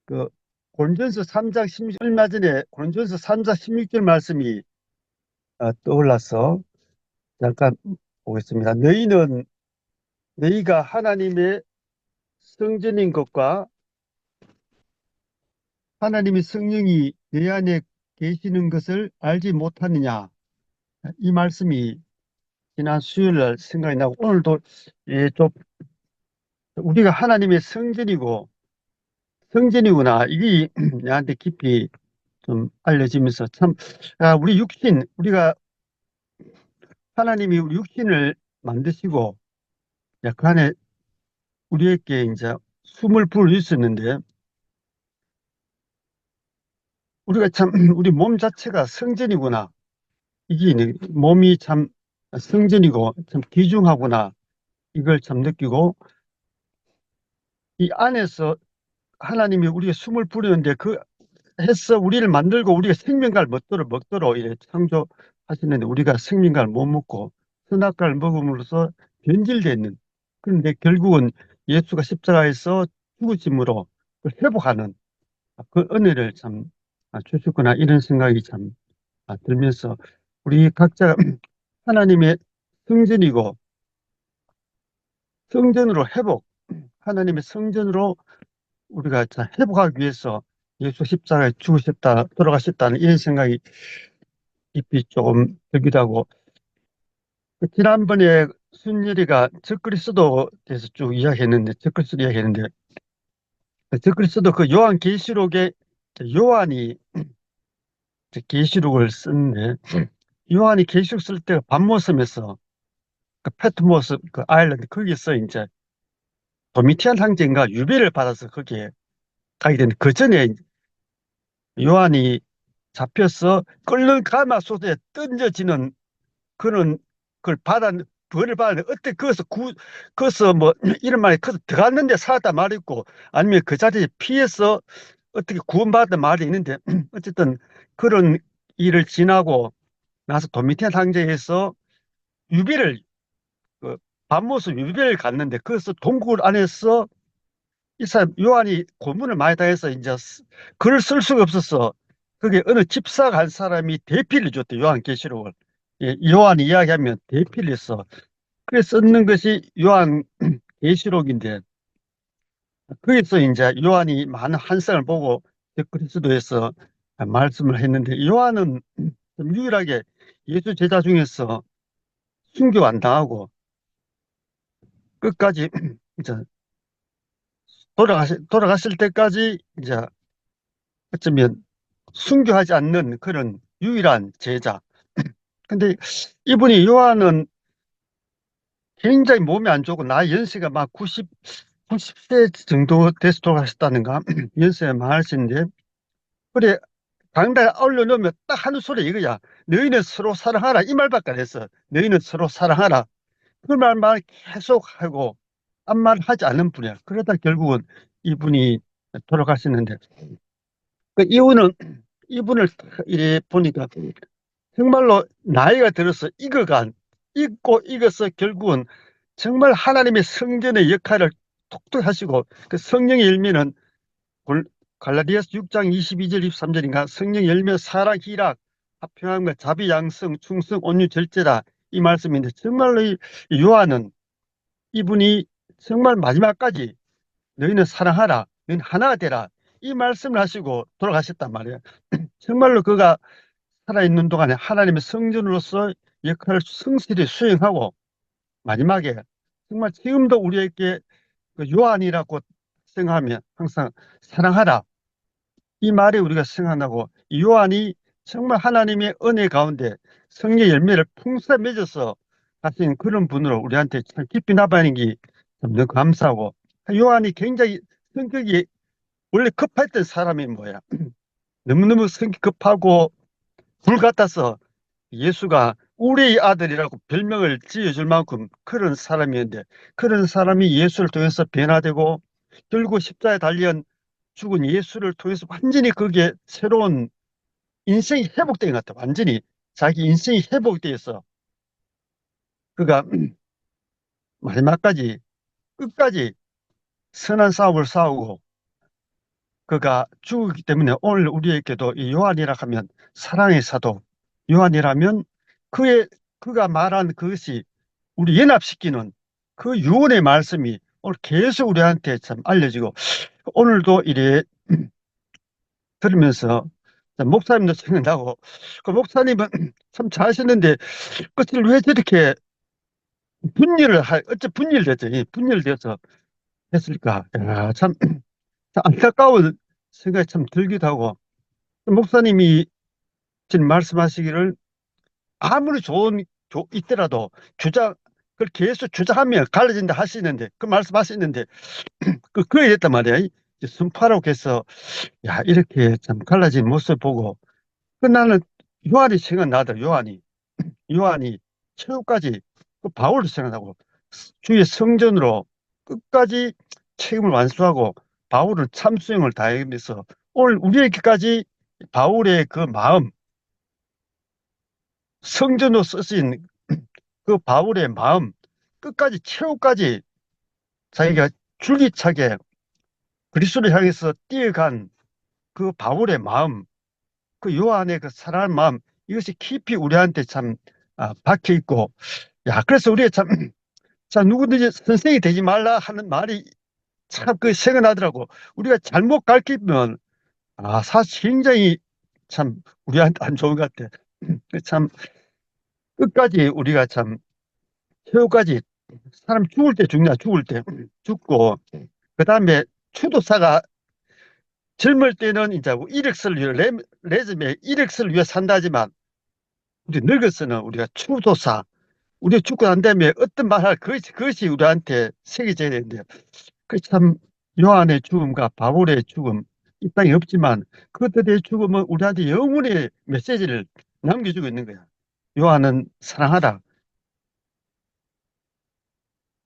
그 고린전서 3장 16, 얼마 전에 고린전서 3장 16절 말씀이 떠올라서 잠깐 보겠습니다. 너희가 하나님의 성전인 것과 하나님의 성령이 내 안에 계시는 것을 알지 못하느냐. 이 말씀이 지난 수요일 날 생각이 나고 오늘도 좀 우리가 하나님의 성전이구나. 이게 나한테 깊이 좀 알려지면서 참, 우리가 하나님이 우리 육신을 만드시고, 그 안에 우리에게 이제 숨을 불어주셨는데, 우리가 참, 우리 몸 자체가 성전이구나. 몸이 참 성전이고, 참 귀중하구나. 이걸 참 느끼고, 이 안에서 하나님이 우리의 숨을 부르는데, 해서 우리를 만들고 우리가 생명과를 먹도록 이렇게 창조하시는데, 우리가 생명과를 못 먹고 선악과를 먹음으로써 변질되는, 그런데 결국은 예수가 십자가에서 죽으심으로 그걸 회복하는 그 은혜를 참 주셨구나, 이런 생각이 참 들면서 우리 각자 하나님의 성전이고 하나님의 성전으로 우리가 참 회복하기 위해서 예수 십자가에 죽으셨다, 돌아가셨다는 이런 생각이 깊이 조금 들기도 하고, 지난번에 순열이가 적그리스도에 대해서 쭉 이야기했는데, 적그리스도 그 요한이 계시록을 썼는데, 요한이 계시록 쓸 때 밤모섬에서 그 패트모스 그 아일랜드 거기서 이제 도미티안 황제인가 유배를 받아서 거기에 가게 되는데, 그 전에 요한이 잡혀서 끓는 가마솥에 던져지는 그런 걸 벌을 받았는데, 어때 거기서 뭐 이런 말이 커서 들어갔는데 살았다 말이 있고, 아니면 그 자리에 피해서 어떻게 구원받았다 말이 있는데, 어쨌든 그런 일을 지나고 나서 도미티안 황제에서 유배를 그 밤모습 유배를 갔는데, 그래서 동굴 안에서 이 사람 요한이 고문을 많이 당해서 이제 글을 쓸 수가 없었어. 그게 어느 집사가 한 사람이 대필을 줬대, 요한계시록을. 요한이 이야기하면 대필을 했어. 그래서 썼는 것이 요한계시록인데, 거기서 이제 요한이 많은 환상을 보고 그리스도에서 말씀을 했는데, 요한은 좀 유일하게 예수 제자 중에서 순교 안 당하고 끝까지 이제 돌아가실 때까지 이제 어쩌면 순교하지 않는 그런 유일한 제자. 근데 요한은 굉장히 몸이 안 좋고, 나이 연세가 막 90세 정도 돼서 돌아가셨다는가? 연세가 많으신데, 그래, 당대에 올려놓으면 딱 하는 소리 이거야. 너희는 서로 사랑하라. 이 말밖에 안 했어. 너희는 서로 사랑하라. 그 말만 계속 하고, 아무 말 하지 않는 분이야. 그러다 결국은 이분이 돌아가시는데, 그 이분을 이래 보니까 정말로 나이가 들어서 익어서 결국은 정말 하나님의 성전의 역할을 톡톡 하시고, 그 성령의 열매는 갈라디아서 6장 22절 23절인가, 성령의 열매 사랑, 희락, 화평함과 자비, 양성, 충성, 온유, 절제다, 이 말씀인데, 정말로 이 요한은 이분이 정말 마지막까지 너희는 사랑하라, 너희는 하나가 되라, 이 말씀을 하시고 돌아가셨단 말이에요. 정말로 그가 살아있는 동안에 하나님의 성전으로서 역할을 성실히 수행하고, 마지막에 정말 지금도 우리에게 그 요한이라고 생각하면 항상 사랑하라, 이 말이 우리가 생각나고, 이 요한이 정말 하나님의 은혜 가운데 성령의 열매를 풍성히 맺어서 하신 그런 분으로 우리한테 참 깊이 남아있는 게 너무 감사하고, 요한이 굉장히 성격이 원래 급했던 사람이 뭐야. 너무너무 성격 급하고 불 같아서 예수가 우리의 아들이라고 별명을 지어줄 만큼 그런 사람이었는데, 그런 사람이 예수를 통해서 변화되고 결국 십자가에 달려 죽은 예수를 통해서 완전히 그게 새로운 인생이 회복된 것 같아. 완전히 자기 인생이 회복돼서 그가 마지막까지 끝까지 선한 싸움을 싸우고 그가 죽었기 때문에 오늘 우리에게도 이 요한이라 하면 사랑의 사도, 요한이라면 그의, 그가 말한 그것이 우리 연합시키는 그 유언의 말씀이 오늘 계속 우리한테 참 알려지고, 오늘도 이래 들으면서 목사님도 생각나고, 그 목사님은 참 잘하시는데 그것을 왜 저렇게 어째 분열됐죠? 이 분열돼서 했을까? 야, 참 안타까운 생각이 참 들기도 하고, 목사님이 지금 말씀하시기를 아무리 좋은 있더라도 주장, 그걸 계속 주장하면 갈라진다 하시는데, 그 말씀하시는데, 그래 됐단 말이야. 이제 순파라고 해서, 야, 이렇게 참 갈라진 모습 보고, 나는 요한이 생각나더라, 요한이. 요한이 최후까지 그 바울도 생각나고, 주의 성전으로 끝까지 책임을 완수하고, 바울은 참수형을 다하면서, 오늘 우리에게까지 바울의 그 마음, 성전으로 쓰신 그 바울의 마음, 끝까지 최후까지 자기가 줄기차게 그리스도를 향해서 뛰어간 그 바울의 마음, 그 요한의 그 사랑하는 마음, 이것이 깊이 우리한테 참 박혀 있고, 야, 그래서 우리가 참, 자, 누구든지 선생이 되지 말라 하는 말이 참 그 생각나더라고. 우리가 잘못 가르치면, 사실 굉장히 참 우리한테 안 좋은 것 같아. 참, 끝까지 우리가 참, 최후까지 사람 죽을 때 죽냐, 죽을 때 죽고, 그 다음에 추도사가 젊을 때는 이제 이력서를 위해, 레즈메 이력서를 위해 산다지만, 우리 늙어서는 우리가 추도사, 우리 죽고 난 다음에 어떤 말 할, 그것이 우리한테 새겨져야 되는데, 그 참, 요한의 죽음과 바울의 죽음, 이 땅에 없지만, 그들의 죽음은 우리한테 영원의 메시지를 남겨주고 있는 거야. 요한은 사랑하라.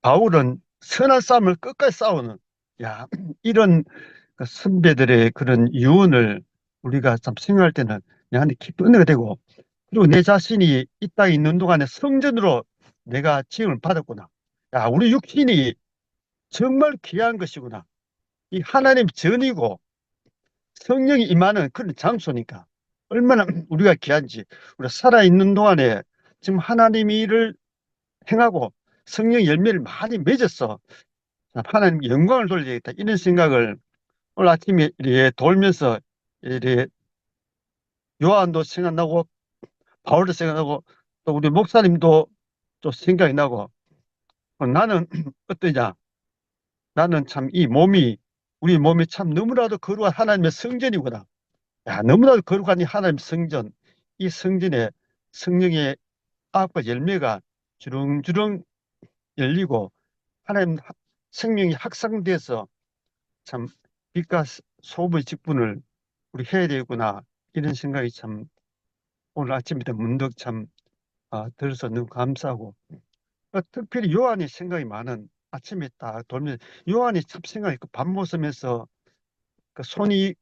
바울은 선한 싸움을 끝까지 싸우는, 야, 이런 그 선배들의 그런 유언을 우리가 참 생각할 때는 내한테 깊은 은혜가 되고, 그리고 내 자신이 이 땅에 있는 동안에 성전으로 내가 지음을 받았구나. 야, 우리 육신이 정말 귀한 것이구나. 이 하나님 전이고 성령이 임하는 그런 장소니까 얼마나 우리가 귀한지. 우리가 살아있는 동안에 지금 하나님의 일을 행하고 성령 열매를 많이 맺었어. 하나님 영광을 돌려야겠다. 이런 생각을 오늘 아침에 이렇게 돌면서 이렇게 요한도 생각나고 바울도 생각나고 또 우리 목사님도 또 생각이 나고, 나는 어떠냐? 나는 참 이 몸이, 우리 몸이 참 너무나도 거룩한 하나님의 성전이구나. 야, 너무나도 거룩한 이 하나님의 성전, 이 성전에 성령의 아홉 열매가 주렁주렁 열리고 하나님 생명이 확산돼서 참 빛과 소금의 직분을 우리 해야 되겠구나. 이런 생각이 참 오늘 아침부터 문득 참 들어서 너무 감사하고, 특별히 요한이 생각이 많은 아침에 딱 돌면 요한이 참 생각이 밥 먹으면서 그 손이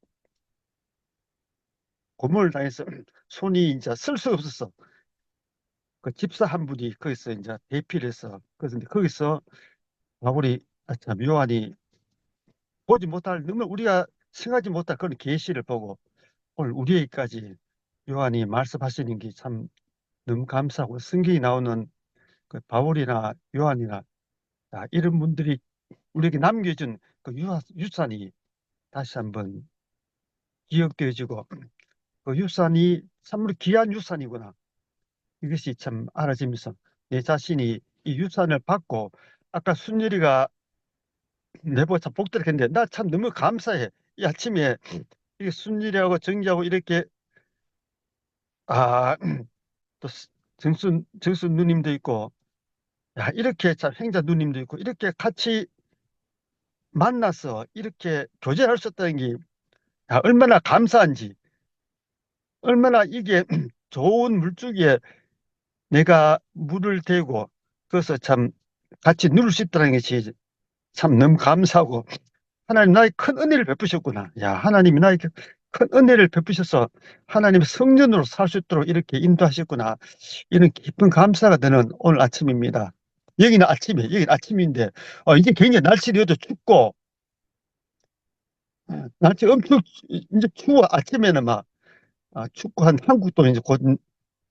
고문을 당해서 손이 이제 쓸 수 없었어. 그 집사 한 분이 거기서 이제 대피를 했어. 그래서 이제 거기서 바울이 참 요한이 보지 못할, 너무 우리가 생각하지 못할 그런 계시를 보고 오늘 우리에게까지 요한이 말씀하시는 게 참 너무 감사하고, 성경이 나오는 그 바울이나 요한이나 이런 분들이 우리에게 남겨준 그 유산이 다시 한번 기억되어지고, 그 유산이 참으로 귀한 유산이구나. 이것이 참 알아지면서 내 자신이 이 유산을 받고, 아까 순열이가 내보고 참 복들을 했는데 나 참 너무 감사해. 이 아침에 이게 순열이하고 정기하고 이렇게 아, 또 정수 누님도 있고, 야, 이렇게 참 행자 누님도 있고, 이렇게 같이 만나서 이렇게 교제할 수 있다는 게 얼마나 감사한지, 얼마나 이게 좋은 물줄기에 내가 물을 대고 그래서 참 같이 누릴 수 있다는 것이 참 너무 감사하고, 하나님 나의 큰 은혜를 베푸셨구나. 야, 하나님이 나에게 큰 은혜를 베푸셔서 하나님의 성전으로 살 수 있도록 이렇게 인도하셨구나. 이런 깊은 감사가 드는 오늘 아침입니다. 여기는 아침인데, 이제 굉장히 날씨도 춥고, 날씨 엄청 이제 추워. 아침에는 막 춥고 한 한국도 이제 곧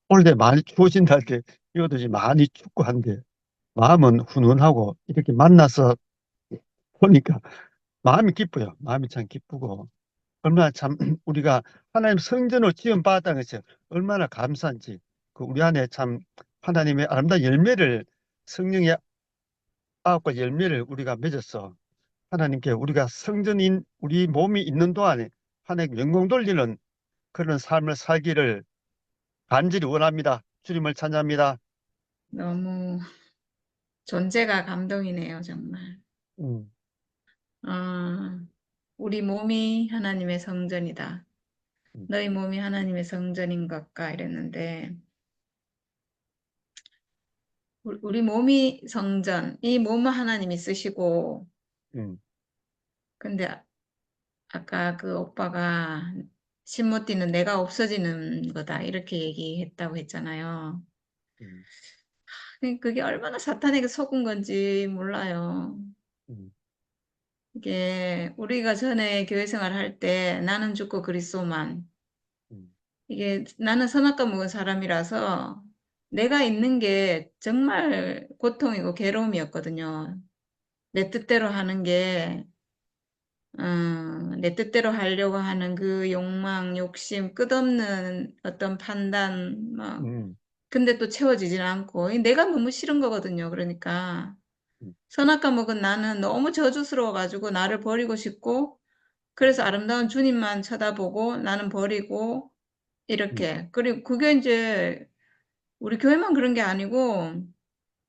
올해 많이 추워진다 할 때 이것도 이제 많이 춥고 한데 마음은 훈훈하고 이렇게 만나서 보니까 마음이 기뻐요. 마음이 참 기쁘고 얼마나 참 우리가 하나님 성전을 지원받았다는 것이 얼마나 감사한지 그 우리 안에 참 하나님의 아름다운 열매를 성령의 아홉 가지 열매를 우리가 맺어서 하나님께 우리가 성전인 우리 몸이 있는 동안에 하나님 영광 돌리는 그런 삶을 살기를 간절히 원합니다. 주님을 찬양합니다. 너무 존재가 감동이네요, 정말. 음, 아, 우리 몸이 하나님의 성전이다. 음, 너희 몸이 하나님의 성전인 것까 이랬는데, 우리 몸이 성전, 이 몸은 하나님이 쓰시고, 음, 근데 아까 그 오빠가 신모띠는 내가 없어지는 거다 이렇게 얘기했다고 했잖아요. 음, 그게 얼마나 사탄에게 속은 건지 몰라요. 음, 이게 우리가 전에 교회 생활할 때 나는 죽고 그리스도만, 음, 이게 나는 선악과 먹은 사람이라서 내가 있는 게 정말 고통이고 괴로움이었거든요. 내 뜻대로 하는 게, 내 뜻대로 하려고 하는 그 욕망, 욕심, 끝없는 어떤 판단, 막, 음, 근데 또 채워지진 않고, 내가 너무 싫은 거거든요. 그러니까. 음, 선악과 먹은 나는 너무 저주스러워가지고 나를 버리고 싶고, 그래서 아름다운 주님만 쳐다보고 나는 버리고, 음, 이렇게. 그리고 그게 이제 우리 교회만 그런 게 아니고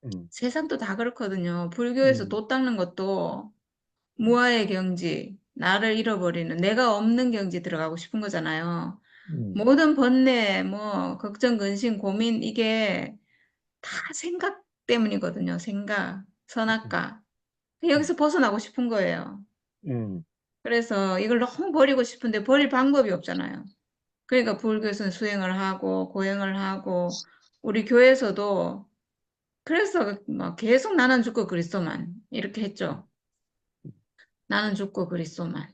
음, 세상도 다 그렇거든요. 불교에서 음, 도 닦는 것도 무아의 경지, 나를 잃어버리는, 내가 없는 경지 들어가고 싶은 거잖아요. 음, 모든 번뇌, 뭐, 걱정, 근심, 고민, 이게 다 생각 때문이거든요. 생각, 음, 선악과. 여기서 벗어나고 싶은 거예요. 음, 그래서 이걸 너무 버리고 싶은데 버릴 방법이 없잖아요. 그러니까 불교에서는 수행을 하고, 고행을 하고, 우리 교회에서도 그래서 막 계속 나는 죽고 그리스도만 이렇게 했죠. 나는 죽고 그리스도만.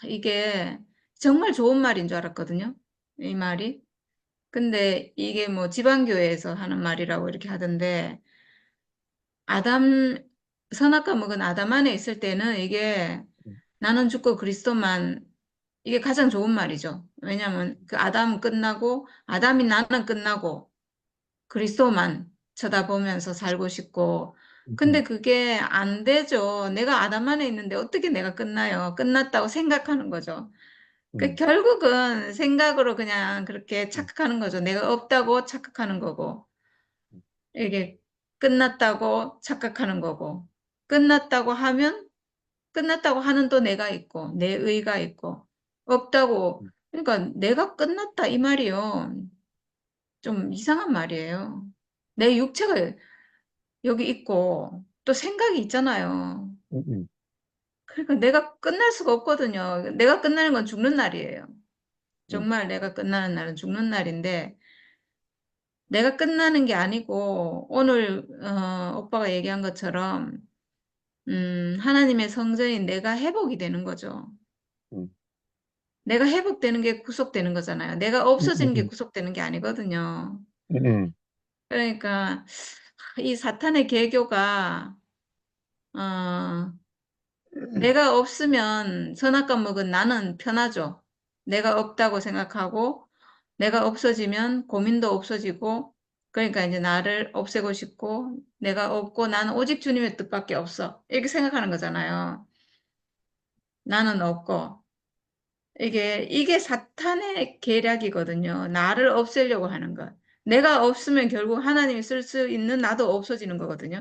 이게 정말 좋은 말인 줄 알았거든요. 이 말이. 근데 이게 뭐 지방교회에서 하는 말이라고 이렇게 하던데 아담 선악과 먹은 아담 안에 있을 때는 이게 음, 나는 죽고 그리스도만 이게 가장 좋은 말이죠. 왜냐하면 그 아담은 끝나고 아담이 나는 끝나고 그리스도만 쳐다보면서 살고 싶고, 근데 음, 그게 안 되죠. 내가 아담 안에 있는데 어떻게 내가 끝나요? 끝났다고 생각하는 거죠. 그 음, 결국은 생각으로 그냥 그렇게 음, 착각하는 거죠. 내가 없다고 착각하는 거고, 음, 이게 끝났다고 착각하는 거고, 끝났다고 하면 끝났다고 하는 또 내가 있고, 내 의가 있고, 없다고, 음, 그러니까 내가 끝났다 이 말이요. 좀 이상한 말이에요. 내 육체가 여기 있고 또 생각이 있잖아요. 음, 그러니까 내가 끝날 수가 없거든요. 내가 끝나는 건 죽는 날이에요. 음, 정말 내가 끝나는 날은 죽는 날인데 내가 끝나는 게 아니고 오늘 오빠가 얘기한 것처럼 하나님의 성전인 내가 회복이 되는 거죠. 음, 내가 회복되는 게 구속되는 거잖아요. 내가 음, 없어지는 게 음, 구속되는 게 아니거든요. 음, 그러니까 이 사탄의 계교가 어, 내가 없으면 선악과 먹은 나는 편하죠. 내가 없다고 생각하고 내가 없어지면 고민도 없어지고 그러니까 이제 나를 없애고 싶고 내가 없고 나는 오직 주님의 뜻밖에 없어. 이렇게 생각하는 거잖아요. 나는 없고 이게 사탄의 계략이거든요. 나를 없애려고 하는 것. 내가 없으면 결국 하나님이 쓸 수 있는 나도 없어지는 거거든요.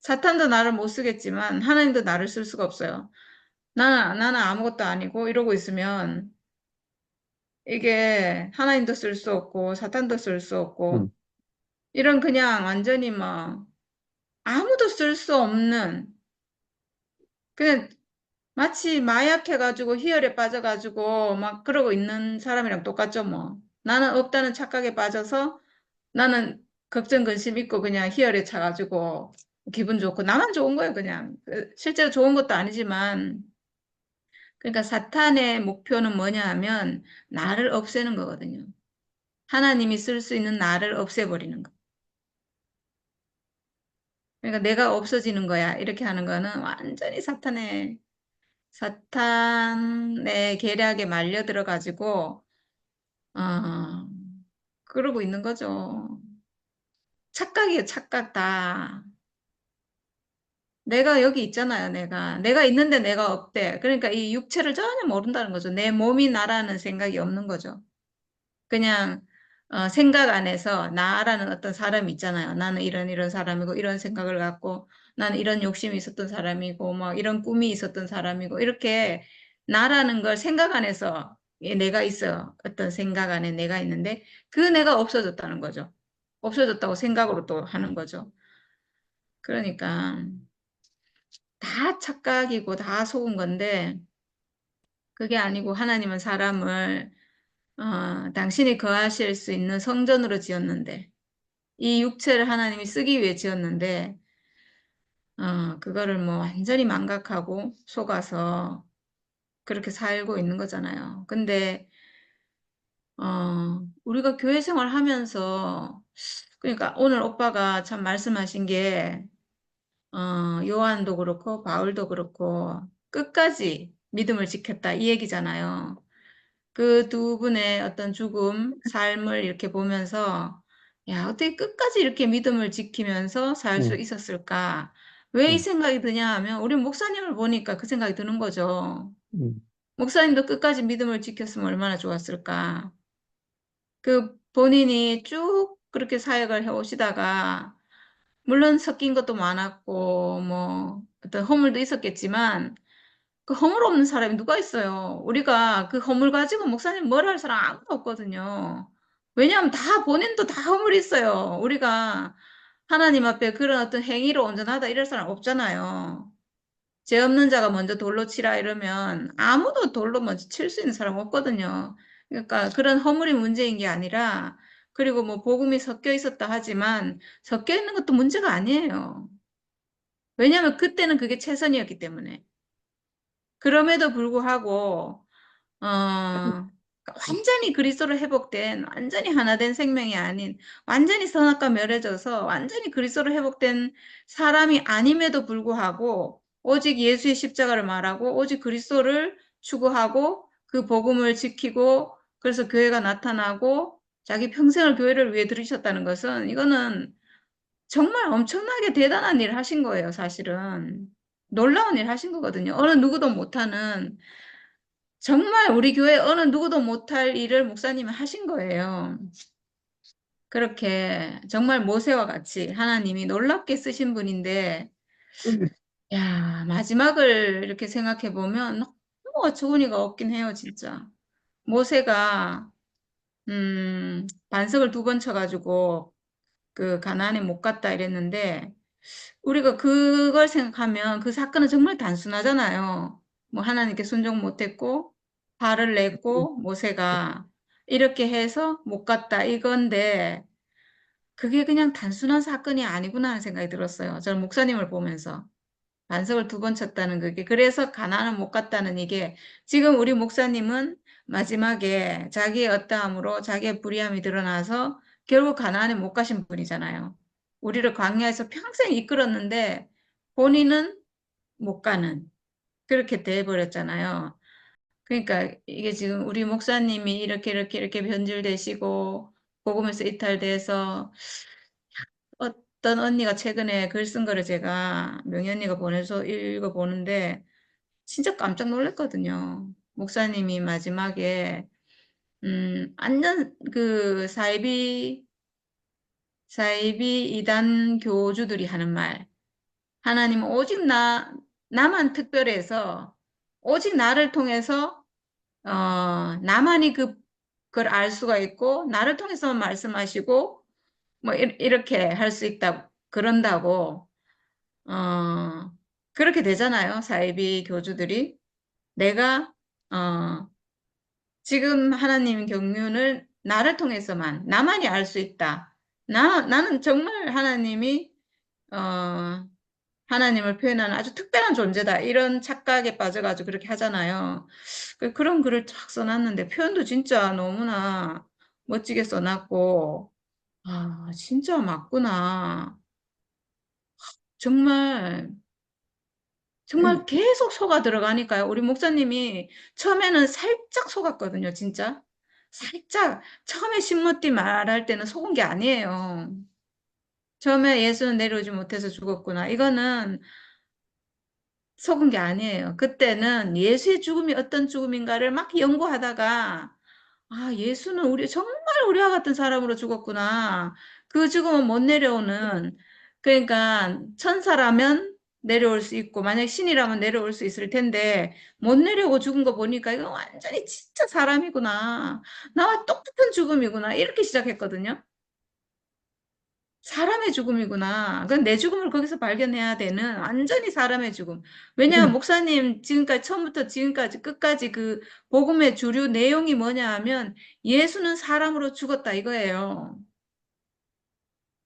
사탄도 나를 못 쓰겠지만 하나님도 나를 쓸 수가 없어요. 나는 아무것도 아니고 이러고 있으면 이게 하나님도 쓸 수 없고 사탄도 쓸 수 없고 음, 이런 그냥 완전히 막 아무도 쓸 수 없는 그냥 마치 마약해가지고 희열에 빠져가지고 막 그러고 있는 사람이랑 똑같죠 뭐. 나는 없다는 착각에 빠져서 나는 걱정 근심 있고 그냥 희열에 차가지고 기분 좋고 나만 좋은 거예요 그냥. 실제로 좋은 것도 아니지만 그러니까 사탄의 목표는 뭐냐 하면 나를 없애는 거거든요. 하나님이 쓸 수 있는 나를 없애버리는 거. 그러니까 내가 없어지는 거야. 이렇게 하는 거는 완전히 사탄의 계략에 말려 들어가지고, 어, 그러고 있는 거죠. 착각이에요, 착각 다. 내가 여기 있잖아요, 내가. 내가 있는데 내가 없대. 그러니까 이 육체를 전혀 모른다는 거죠. 내 몸이 나라는 생각이 없는 거죠. 그냥 생각 안에서 나라는 어떤 사람이 있잖아요. 나는 이런 사람이고 이런 생각을 갖고 나는 이런 욕심이 있었던 사람이고 뭐 이런 꿈이 있었던 사람이고 이렇게 나라는 걸 생각 안에서 내가 있어. 어떤 생각 안에 내가 있는데 그 내가 없어졌다는 거죠. 없어졌다고 생각으로 또 하는 거죠. 그러니까 다 착각이고 다 속은 건데 그게 아니고 하나님은 사람을 당신이 거하실 수 있는 성전으로 지었는데 이 육체를 하나님이 쓰기 위해 지었는데 그거를 뭐 완전히 망각하고 속아서 그렇게 살고 있는 거잖아요. 근데 우리가 교회 생활하면서 그러니까 오늘 오빠가 참 말씀하신 게 요한도 그렇고 바울도 그렇고 끝까지 믿음을 지켰다 이 얘기잖아요. 그 두 분의 어떤 죽음, 삶을 이렇게 보면서, 야, 어떻게 끝까지 이렇게 믿음을 지키면서 살 수 음, 있었을까? 왜 이 음, 생각이 드냐 하면, 우리 목사님을 보니까 그 생각이 드는 거죠. 음, 목사님도 끝까지 믿음을 지켰으면 얼마나 좋았을까? 그 본인이 쭉 그렇게 사역을 해 오시다가, 물론 섞인 것도 많았고, 뭐, 어떤 허물도 있었겠지만, 그 허물 없는 사람이 누가 있어요? 우리가 그 허물 가지고 목사님 뭘 할 사람 아무도 없거든요. 왜냐하면 다 본인도 다 허물이 있어요. 우리가 하나님 앞에 그런 어떤 행위로 온전하다 이럴 사람 없잖아요. 죄 없는 자가 먼저 돌로 치라 이러면 아무도 돌로 먼저 칠 수 있는 사람 없거든요. 그러니까 그런 허물이 문제인 게 아니라 그리고 뭐 복음이 섞여 있었다 하지만 섞여 있는 것도 문제가 아니에요. 왜냐하면 그때는 그게 최선이었기 때문에. 그럼에도 불구하고 완전히 그리스도로 회복된, 완전히 하나 된 생명이 아닌, 완전히 선악과 멸해져서 완전히 그리스도로 회복된 사람이 아님에도 불구하고, 오직 예수의 십자가를 말하고, 오직 그리스도를 추구하고, 그 복음을 지키고, 그래서 교회가 나타나고, 자기 평생을 교회를 위해 들이셨다는 것은, 이거는 정말 엄청나게 대단한 일을 하신 거예요, 사실은. 놀라운 일 하신 거거든요. 어느 누구도 못하는 정말 우리 교회 어느 누구도 못할 일을 목사님이 하신 거예요. 그렇게 정말 모세와 같이 하나님이 놀랍게 쓰신 분인데, 야, 마지막을 이렇게 생각해 보면 너무 어처구니가 없긴 해요, 진짜. 모세가 반석을 두 번 쳐가지고 그 가나안에 못 갔다 이랬는데 우리가 그걸 생각하면 그 사건은 정말 단순하잖아요. 뭐 하나님께 순종 못했고 화를 냈고 모세가 이렇게 해서 못 갔다 이건데 그게 그냥 단순한 사건이 아니구나 하는 생각이 들었어요. 저는 목사님을 보면서 반석을 두 번 쳤다는 그게 그래서 가나안을 못 갔다는 이게 지금 우리 목사님은 마지막에 자기의 어떠함으로 자기의 불의함이 드러나서 결국 가나안에 못 가신 분이잖아요. 우리를 광야에서 평생 이끌었는데 본인은 못 가는 그렇게 돼버렸잖아요. 그러니까 이게 지금 우리 목사님이 이렇게 변질되시고 복음에서 이탈돼서 어떤 언니가 최근에 글 쓴 거를 제가 명희 언니가 보내서 읽어보는데 진짜 깜짝 놀랐거든요. 목사님이 마지막에 완전 그 사이비 이단 교주들이 하는 말 하나님은 오직 나만 특별해서 오직 나를 통해서 나만이 그걸 알 수가 있고 나를 통해서만 말씀하시고 뭐 이렇게 할 수 있다 그런다고 어, 그렇게 되잖아요. 사이비 교주들이 내가 어, 지금 하나님 경륜을 나를 통해서만 나만이 알 수 있다. 나는 정말 하나님이 어, 하나님을 표현하는 아주 특별한 존재다. 이런 착각에 빠져가지고 그렇게 하잖아요. 그런 글을 쫙 써놨는데 표현도 진짜 너무나 멋지게 써놨고, 아, 진짜 맞구나. 정말, 정말 계속 속아 들어가니까요. 우리 목사님이 처음에는 살짝 속았거든요, 진짜. 살짝. 처음에 신모띠 말할 때는 속은 게 아니에요. 처음에 예수는 내려오지 못해서 죽었구나. 이거는 속은 게 아니에요. 그때는 예수의 죽음이 어떤 죽음인가를 막 연구하다가, 아, 예수는 정말 우리와 같은 사람으로 죽었구나. 그 죽음은 못 내려오는, 그러니까 천사라면 내려올 수 있고, 만약 신이라면 내려올 수 있을 텐데, 못 내려오고 죽은 거 보니까 이거 완전히 진짜 사람이구나. 나와 똑같은 죽음이구나. 이렇게 시작했거든요. 사람의 죽음이구나. 그건 내 죽음을 거기서 발견해야 되는 완전히 사람의 죽음. 왜냐하면 목사님 지금까지 처음부터 지금까지 끝까지 그 복음의 주류 내용이 뭐냐 하면 예수는 사람으로 죽었다 이거예요.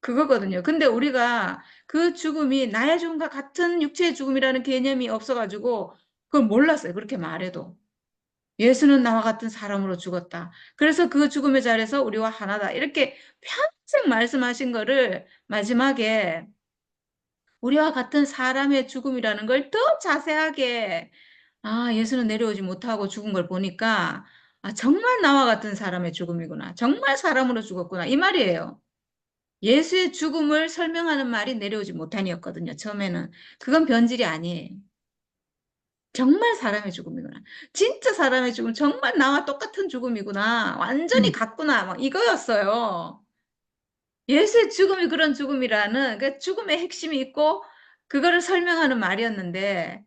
그거거든요. 근데 우리가 그 죽음이 나의 죽음과 같은 육체의 죽음이라는 개념이 없어가지고 그걸 몰랐어요. 그렇게 말해도. 예수는 나와 같은 사람으로 죽었다. 그래서 그 죽음의 자리에서 우리와 하나다. 이렇게 평생 말씀하신 거를 마지막에 우리와 같은 사람의 죽음이라는 걸 더 자세하게, 아, 예수는 내려오지 못하고 죽은 걸 보니까, 아, 정말 나와 같은 사람의 죽음이구나. 정말 사람으로 죽었구나. 이 말이에요. 예수의 죽음을 설명하는 말이 내려오지 못하니었거든요. 처음에는. 그건 변질이 아니에요. 정말 사람의 죽음이구나. 진짜 사람의 죽음, 정말 나와 똑같은 죽음이구나. 완전히 같구나. 막 이거였어요. 예수의 죽음이 그런 죽음이라는 그 죽음의 핵심이 있고, 그거를 설명하는 말이었는데,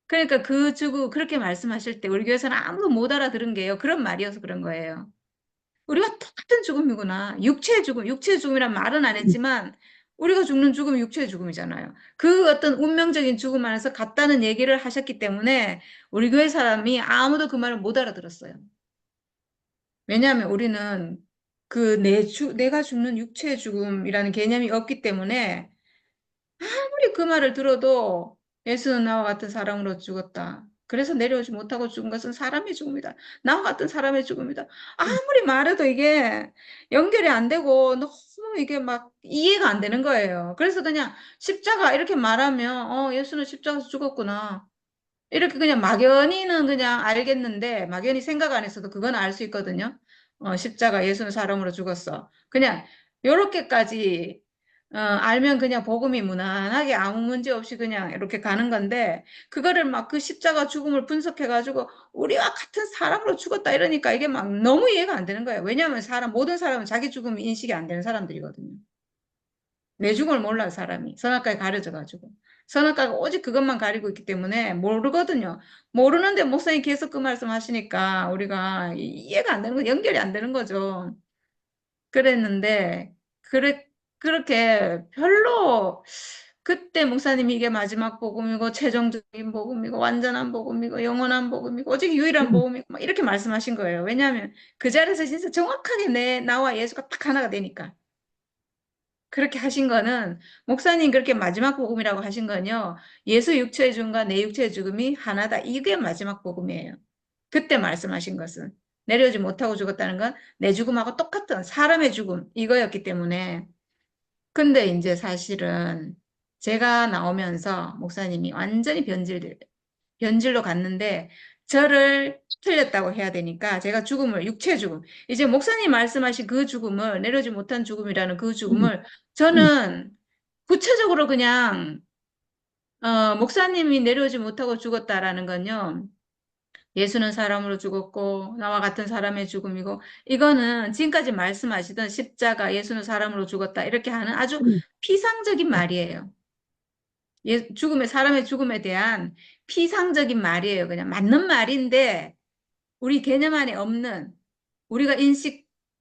그러니까 그 죽음, 그렇게 말씀하실 때 우리 교회에서는 아무도 못 알아들은 게요. 그런 말이어서 그런 거예요. 우리가 똑같은 죽음이구나. 육체의 죽음, 육체의 죽음이란 말은 안 했지만, 우리가 죽는 죽음이 육체의 죽음이잖아요. 그 어떤 운명적인 죽음 안에서 같다는 얘기를 하셨기 때문에 우리 교회 사람이 아무도 그 말을 못 알아들었어요. 왜냐하면 우리는 그 내가 죽는 육체의 죽음이라는 개념이 없기 때문에 아무리 그 말을 들어도 예수는 나와 같은 사람으로 죽었다. 그래서 내려오지 못하고 죽은 것은 사람의 죽음이다. 나와 같은 사람의 죽음이다. 아무리 말해도 이게 연결이 안 되고 너무 이게 막 이해가 안 되는 거예요. 그래서 그냥 십자가 이렇게 말하면 예수는 십자가에서 죽었구나. 이렇게 그냥 막연히는 그냥 알겠는데 막연히 생각 안 했어도 그건 알 수 있거든요. 십자가 예수는 사람으로 죽었어. 그냥 요렇게까지 알면 그냥 복음이 무난하게 아무 문제 없이 그냥 이렇게 가는 건데 그거를 막 그 십자가 죽음을 분석해가지고 우리와 같은 사람으로 죽었다 이러니까 이게 막 너무 이해가 안 되는 거예요. 왜냐하면 모든 사람은 자기 죽음이 인식이 안 되는 사람들이거든요. 내 죽음을 몰라요, 사람이. 선악과에 가려져가지고. 선악과가 오직 그것만 가리고 있기 때문에 모르거든요. 모르는데 목사님 계속 그 말씀 하시니까 우리가 이해가 안 되는 거, 연결이 안 되는 거죠. 그랬는데, 그렇게 별로 그때 목사님이 이게 마지막 복음이고, 최종적인 복음이고, 완전한 복음이고, 영원한 복음이고, 오직 유일한 복음이고, 막 이렇게 말씀하신 거예요. 왜냐하면 그 자리에서 진짜 정확하게 나와 예수가 딱 하나가 되니까. 그렇게 하신 거는 목사님 그렇게 마지막 복음이라고 하신 건요. 예수 육체의 죽음과 내 육체의 죽음이 하나다. 이게 마지막 복음이에요. 그때 말씀하신 것은 내려오지 못하고 죽었다는 건 내 죽음하고 똑같은 사람의 죽음 이거였기 때문에 근데 이제 사실은 제가 나오면서 목사님이 완전히 변질로 갔는데 저를 틀렸다고 해야 되니까 제가 육체의 죽음, 이제 목사님 말씀하신 그 죽음을 내려오지 못한 죽음이라는 그 죽음을 저는 구체적으로 그냥 목사님이 내려오지 못하고 죽었다라는 건요. 예수는 사람으로 죽었고 나와 같은 사람의 죽음이고 이거는 지금까지 말씀하시던 십자가 예수는 사람으로 죽었다 이렇게 하는 아주 피상적인 말이에요. 사람의 죽음에 대한 피상적인 말이에요. 그냥 맞는 말인데 우리 개념 안에 없는 우리가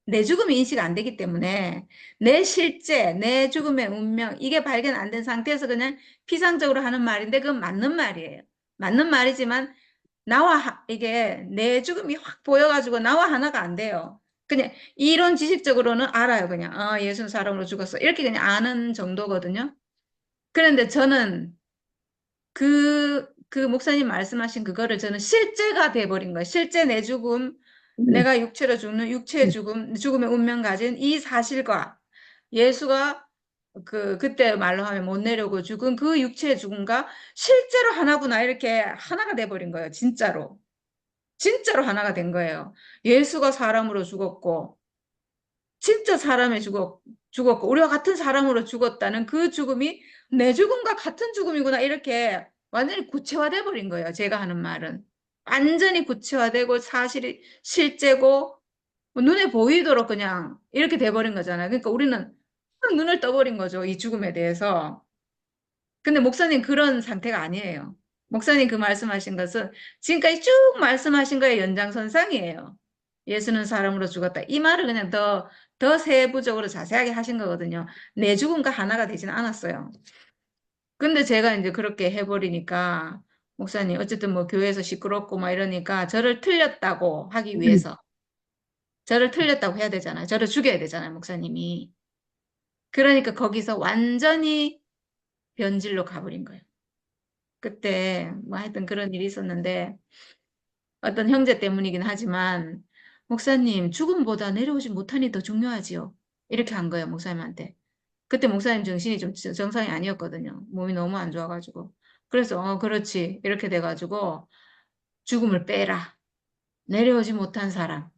내 죽음이 인식 안 되기 때문에 내 죽음의 운명 이게 발견 안 된 상태에서 그냥 피상적으로 하는 말인데 그건 맞는 말이에요. 맞는 말이지만 이게 내 죽음이 확 보여가지고 나와 하나가 안 돼요. 그냥 이론 지식적으로는 알아요. 그냥 예수는 사람으로 죽었어. 이렇게 그냥 아는 정도거든요. 그런데 저는 그 목사님 말씀하신 그거를 저는 실제가 돼버린 거예요. 실제 내 죽음, 내가 육체로 죽는 육체의 죽음, 죽음의 운명 가진 이 사실과 예수가 그때 말로 하면 못 내려오고 죽은 그 육체의 죽음과 실제로 하나구나 이렇게 하나가 돼버린 거예요. 진짜로. 진짜로 하나가 된 거예요. 예수가 사람으로 죽었고, 진짜 사람의 죽었고, 우리와 같은 사람으로 죽었다는 그 죽음이 내 죽음과 같은 죽음이구나, 이렇게 완전히 구체화돼 버린 거예요. 제가 하는 말은. 완전히 구체화되고 사실이 실제고, 뭐 눈에 보이도록 그냥 이렇게 돼버린 거잖아요. 그러니까 우리는 확 눈을 떠버린 거죠. 이 죽음에 대해서. 근데 목사님 그런 상태가 아니에요. 목사님 그 말씀하신 것은 지금까지 쭉 말씀하신 거의 연장선상이에요. 예수는 사람으로 죽었다. 이 말을 그냥 더 세부적으로 자세하게 하신 거거든요. 내 죽음과 하나가 되지는 않았어요. 근데 제가 이제 그렇게 해버리니까 목사님 어쨌든 뭐 교회에서 시끄럽고 막 이러니까 저를 틀렸다고 하기 위해서 저를 틀렸다고 해야 되잖아요. 저를 죽여야 되잖아요, 목사님이. 그러니까 거기서 완전히 변질로 가버린 거예요. 그때 뭐 하여튼 그런 일이 있었는데 어떤 형제 때문이긴 하지만 목사님 죽음보다 내려오지 못하니 더 중요하지요. 이렇게 한 거예요, 목사님한테. 그때 목사님 정신이 좀 정상이 아니었거든요. 몸이 너무 안 좋아가지고. 그래서 그렇지 이렇게 돼가지고 죽음을 빼라. 내려오지 못한 사람.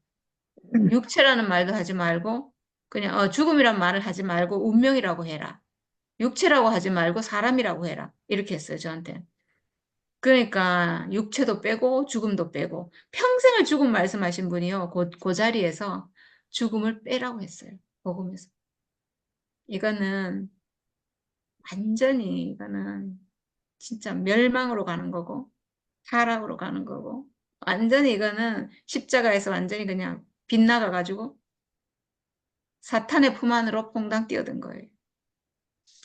육체라는 말도 하지 말고 그냥 죽음이란 말을 하지 말고 운명이라고 해라. 육체라고 하지 말고 사람이라고 해라. 이렇게 했어요, 저한테. 그러니까 육체도 빼고 죽음도 빼고 평생을 죽음 말씀하신 분이요. 그 자리에서 죽음을 빼라고 했어요. 복음에서. 이거는 완전히 이거는 진짜 멸망으로 가는 거고 타락으로 가는 거고 완전히 이거는 십자가에서 완전히 그냥 빗나가 가지고 사탄의 품 안으로 퐁당 뛰어든 거예요.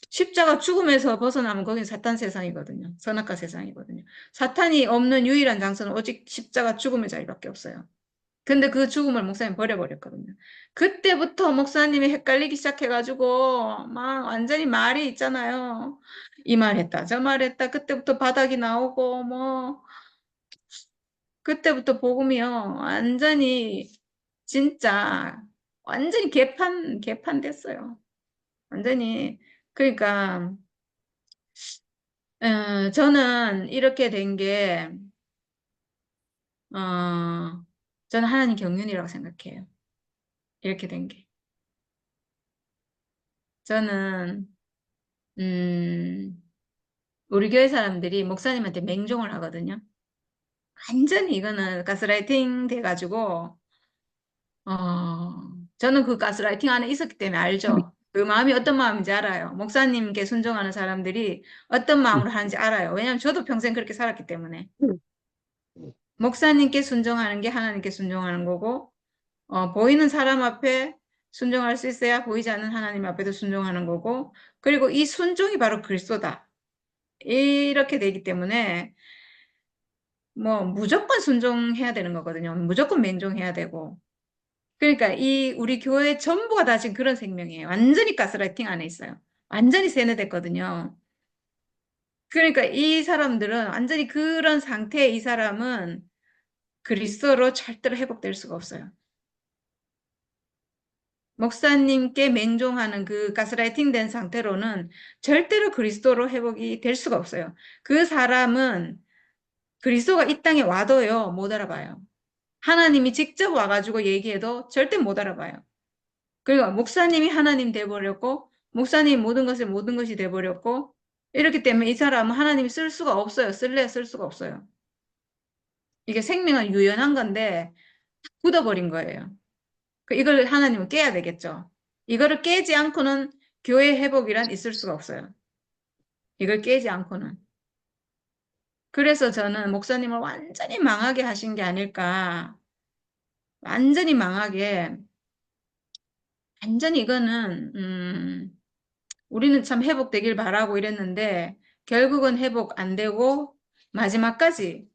십자가 죽음에서 벗어나면 거긴 사탄 세상이거든요. 선악과 세상이거든요. 사탄이 없는 유일한 장소는 오직 십자가 죽음의 자리밖에 없어요. 근데 그 죽음을 목사님 버려버렸거든요. 그때부터 목사님이 헷갈리기 시작해가지고 막 완전히 말이 있잖아요. 이 말 했다, 저 말 했다. 그때부터 바닥이 나오고 뭐 그때부터 복음이요. 완전히 진짜 완전히 개판 됐어요. 완전히 그러니까 저는 이렇게 된 게, 저는 하나님 경륜이라고 생각해요. 이렇게 된 게. 저는, 음, 우리 교회 사람들이 목사님한테 맹종을 하거든요. 완전히 이거는 가스라이팅 돼가지고, 저는 그 가스라이팅 안에 있었기 때문에 알죠. 그 마음이 어떤 마음인지 알아요. 목사님께 순종하는 사람들이 어떤 마음으로 하는지 알아요. 왜냐하면 저도 평생 그렇게 살았기 때문에. 목사님께 순종하는 게 하나님께 순종하는 거고, 보이는 사람 앞에 순종할 수 있어야 보이지 않는 하나님 앞에도 순종하는 거고, 그리고 이 순종이 바로 그리스도다. 이렇게 되기 때문에, 뭐, 무조건 순종해야 되는 거거든요. 무조건 맹종해야 되고. 그러니까 우리 교회 전부가 다 지금 그런 생명이에요. 완전히 가스라이팅 안에 있어요. 완전히 세뇌됐거든요. 그러니까 이 사람들은 완전히 그런 상태에 이 사람은 그리스도로 절대로 회복될 수가 없어요. 목사님께 맹종하는 그 가스라이팅 된 상태로는 절대로 그리스도로 회복이 될 수가 없어요. 그 사람은 그리스도가 이 땅에 와도요, 못 알아봐요. 하나님이 직접 와가지고 얘기해도 절대 못 알아봐요. 그리고 목사님이 하나님 돼버렸고, 목사님이 모든 것이 돼버렸고, 이렇기 때문에 이 사람은 하나님이 쓸 수가 없어요. 쓸래야 쓸 수가 없어요. 이게 생명은 유연한 건데, 굳어버린 거예요. 이걸 하나님은 깨야 되겠죠. 이거를 깨지 않고는 교회 회복이란 있을 수가 없어요. 이걸 깨지 않고는. 그래서 저는 목사님을 완전히 망하게 하신 게 아닐까. 완전히 망하게. 완전히 이거는, 우리는 참 회복되길 바라고 이랬는데, 결국은 회복 안 되고, 마지막까지,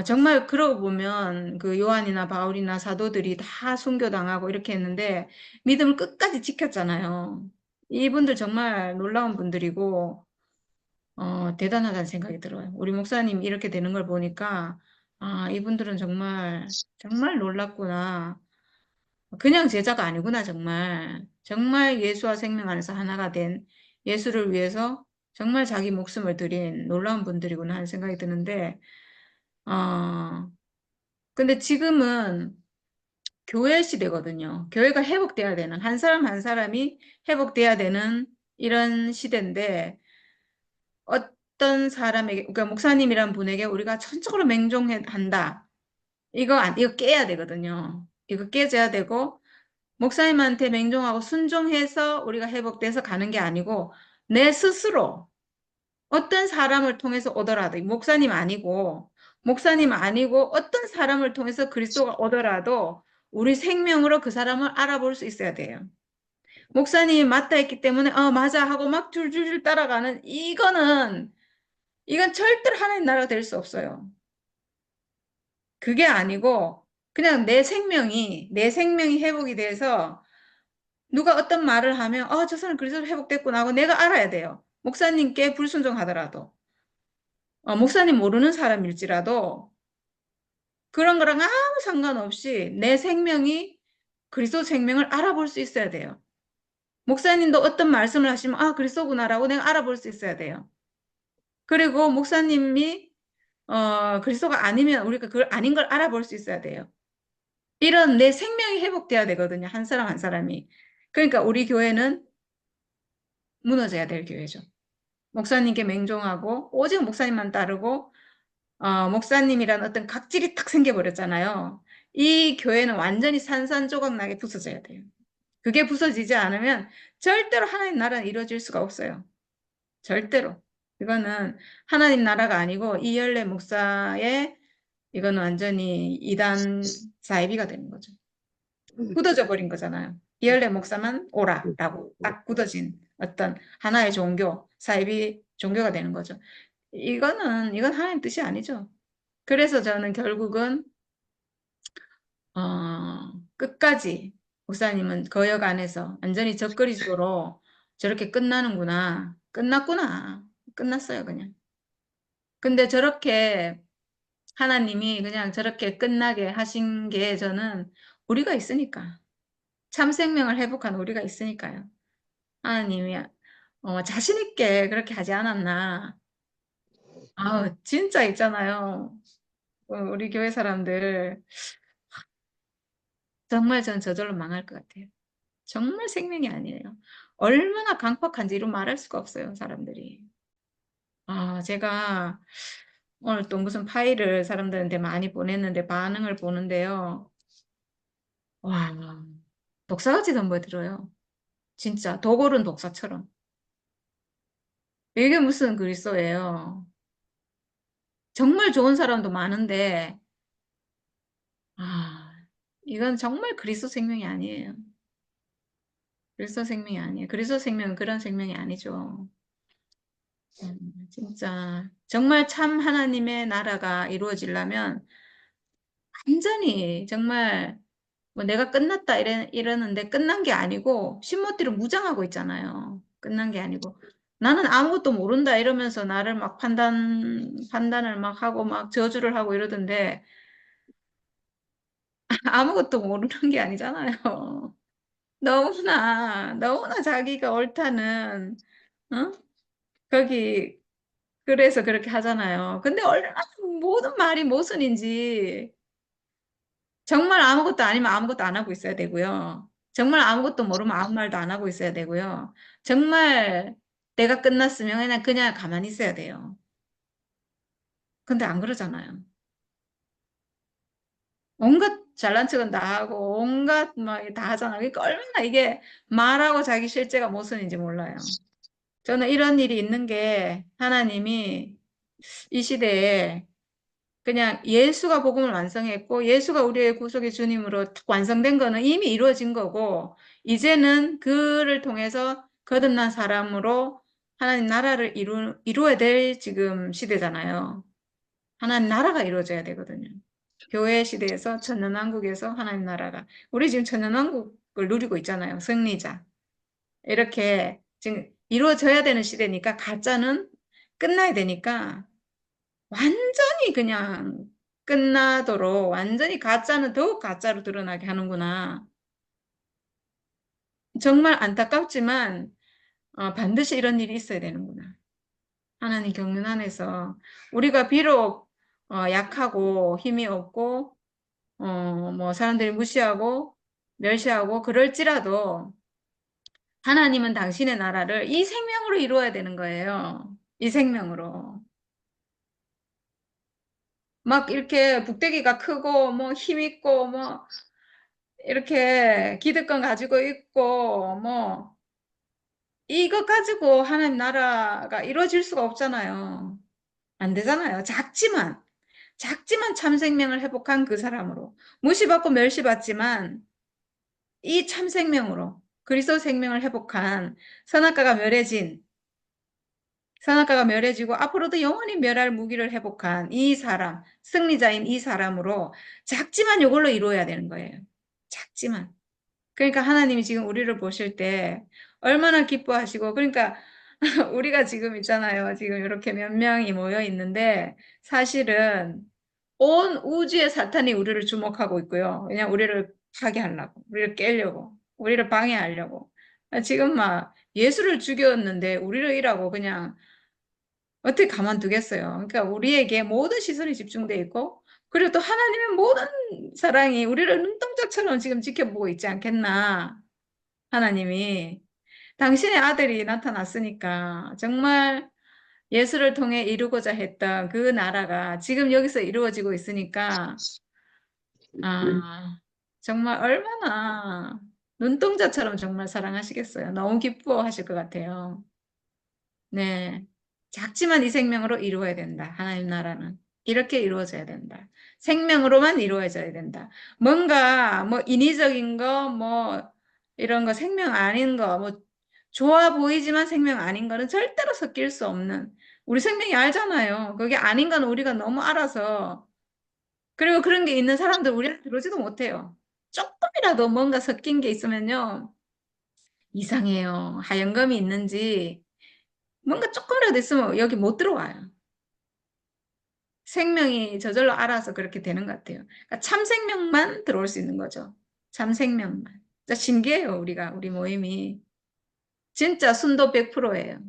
정말 그러고 보면 그 요한이나 바울이나 사도들이 다 순교당하고 이렇게 했는데, 믿음을 끝까지 지켰잖아요. 이분들 정말 놀라운 분들이고, 대단하다는 생각이 들어요. 우리 목사님 이렇게 되는 걸 보니까, 아, 이분들은 정말, 정말 놀랍구나. 그냥 제자가 아니구나, 정말. 정말 예수와 생명 안에서 하나가 된 예수를 위해서 정말 자기 목숨을 드린 놀라운 분들이구나 하는 생각이 드는데, 어, 근데 지금은 교회 시대거든요. 교회가 회복돼야 되는, 한 사람 한 사람이 회복돼야 되는 이런 시대인데, 어떤 사람에게, 그러니까 목사님이란 분에게 우리가 전적으로 맹종한다. 이거 깨야 되거든요. 이거 깨져야 되고, 목사님한테 맹종하고 순종해서 우리가 회복돼서 가는 게 아니고, 내 스스로 어떤 사람을 통해서 오더라도, 목사님 아니고 어떤 사람을 통해서 그리스도가 오더라도 우리 생명으로 그 사람을 알아볼 수 있어야 돼요. 목사님이 맞다 했기 때문에, 맞아 하고 막 줄줄줄 따라가는, 이건 절대로 하나님 나라가 될 수 없어요. 그게 아니고, 그냥 내 생명이 회복이 돼서 누가 어떤 말을 하면, 저 사람 그리스도로 회복됐구나 하고 내가 알아야 돼요. 목사님께 불순종하더라도, 목사님 모르는 사람일지라도, 그런 거랑 아무 상관없이 내 생명이 그리스도 생명을 알아볼 수 있어야 돼요. 목사님도 어떤 말씀을 하시면, 그리스도구나라고 내가 알아볼 수 있어야 돼요. 그리고 목사님이, 그리스도가 아니면 우리가 그걸 아닌 걸 알아볼 수 있어야 돼요. 이런 내 생명이 회복돼야 되거든요. 한 사람 한 사람이. 그러니까 우리 교회는 무너져야 될 교회죠. 목사님께 맹종하고 오직 목사님만 따르고 목사님이란 어떤 각질이 탁 생겨버렸잖아요. 이 교회는 완전히 산산조각나게 부서져야 돼요. 그게 부서지지 않으면 절대로 하나님 나라는 이루어질 수가 없어요. 절대로. 이거는 하나님 나라가 아니고 이열래 목사의 이거는 완전히 이단 사이비가 되는 거죠. 굳어져 버린 거잖아요. 이열래 목사만 오라라고 딱 굳어진 어떤 하나의 종교, 사이비 종교가 되는 거죠. 이건 하나님 뜻이 아니죠. 그래서 저는 결국은 끝까지 목사님은 거역 안에서 완전히 적그리스도로 저렇게 끝나는구나. 끝났구나. 끝났어요, 그냥. 근데 저렇게 하나님이 그냥 저렇게 끝나게 하신 게 저는 우리가 있으니까. 참 생명을 회복한 우리가 있으니까요. 하나님이 자신 있게 그렇게 하지 않았나. 진짜 있잖아요. 우리 교회 사람들 정말 전 저절로 망할 것 같아요. 정말 생명이 아니에요. 얼마나 강팍한지 이런 말할 수가 없어요, 사람들이. 제가 오늘 또 무슨 파일을 사람들한테 많이 보냈는데 반응을 보는데요. 와, 독사같이 덤벼들어요. 진짜 도골은 독사처럼. 이게 무슨 그리스도예요. 정말 좋은 사람도 많은데, 아, 이건 정말 그리스도 생명이 아니에요. 그리스도 생명이 아니에요. 그리스도 생명은 그런 생명이 아니죠. 진짜 정말 참 하나님의 나라가 이루어지려면 완전히 정말 뭐 내가 끝났다 이러는데 끝난 게 아니고 신모띠를 무장하고 있잖아요. 끝난 게 아니고 나는 아무것도 모른다 이러면서 나를 막 판단을 막 하고 막 저주를 하고 이러던데 아무것도 모르는 게 아니잖아요. 너무나 자기가 옳다는 어? 거기 그래서 그렇게 하잖아요. 근데 얼마나 모든 말이 모순인지 정말 아무것도 아니면 아무것도 안 하고 있어야 되고요. 정말 아무것도 모르면 아무 말도 안 하고 있어야 되고요. 정말 내가 끝났으면 그냥 가만히 있어야 돼요. 근데 안 그러잖아요. 온갖 잘난 척은 다 하고 온갖 막 다 하잖아요. 그러니까 얼마나 이게 말하고 자기 실제가 모순인지 몰라요. 저는 이런 일이 있는 게 하나님이 이 시대에 그냥 예수가 복음을 완성했고 예수가 우리의 구속의 주님으로 완성된 거는 이미 이루어진 거고 이제는 그를 통해서 거듭난 사람으로 하나님 나라를 이루어야 될 지금 시대잖아요. 하나님 나라가 이루어져야 되거든요. 교회 시대에서 천년왕국에서 하나님 나라가 우리 지금 천년왕국을 누리고 있잖아요. 승리자. 이렇게 지금 이루어져야 되는 시대니까 가짜는 끝나야 되니까 완전히 그냥 끝나도록 완전히 가짜는 더욱 가짜로 드러나게 하는구나. 정말 안타깝지만 반드시 이런 일이 있어야 되는구나. 하나님 경륜 안에서 우리가 비록 약하고 힘이 없고 뭐 사람들이 무시하고 멸시하고 그럴지라도 하나님은 당신의 나라를 이 생명으로 이루어야 되는 거예요. 이 생명으로. 막 이렇게 북대기가 크고 뭐 힘 있고 뭐 이렇게 기득권 가지고 있고 뭐 이것 가지고 하나님 나라가 이루어질 수가 없잖아요. 안 되잖아요. 작지만 참 생명을 회복한 그 사람으로 무시받고 멸시받지만 이 참 생명으로 그리스도 생명을 회복한 선악과가 멸해진 선악과가 멸해지고 앞으로도 영원히 멸할 무기를 회복한 이 사람, 승리자인 이 사람으로 작지만 이걸로 이루어야 되는 거예요. 작지만. 그러니까 하나님이 지금 우리를 보실 때 얼마나 기뻐하시고, 그러니까 우리가 지금 있잖아요. 지금 이렇게 몇 명이 모여 있는데 사실은 온 우주의 사탄이 우리를 주목하고 있고요. 그냥 우리를 파괴하려고, 우리를 깨려고, 우리를 방해하려고. 지금 막 예수를 죽였는데 우리를 이라고 그냥 어떻게 가만두겠어요. 그러니까 우리에게 모든 시선이 집중돼 있고 그리고 또 하나님의 모든 사랑이 우리를 눈동자처럼 지금 지켜보고 있지 않겠나. 하나님이 당신의 아들이 나타났으니까 정말 예수를 통해 이루고자 했던 그 나라가 지금 여기서 이루어지고 있으니까 아, 정말 얼마나 눈동자처럼 정말 사랑하시겠어요. 너무 기뻐하실 것 같아요. 네. 작지만 이 생명으로 이루어야 된다. 하나님 나라는. 이렇게 이루어져야 된다. 생명으로만 이루어져야 된다. 뭔가 뭐 인위적인 거, 뭐 이런 거 생명 아닌 거, 뭐 좋아 보이지만 생명 아닌 거는 절대로 섞일 수 없는. 우리 생명이 알잖아요. 그게 아닌 건 우리가 너무 알아서. 그리고 그런 게 있는 사람들 우리한테 들어오지도 못해요. 조금이라도 뭔가 섞인 게 있으면요. 이상해요. 하얀 검이 있는지 뭔가 조금이라도 있으면 여기 못 들어와요. 생명이 저절로 알아서 그렇게 되는 것 같아요. 그러니까 참 생명만 들어올 수 있는 거죠. 참 생명만. 진짜 신기해요, 우리 모임이. 진짜 순도 100%예요.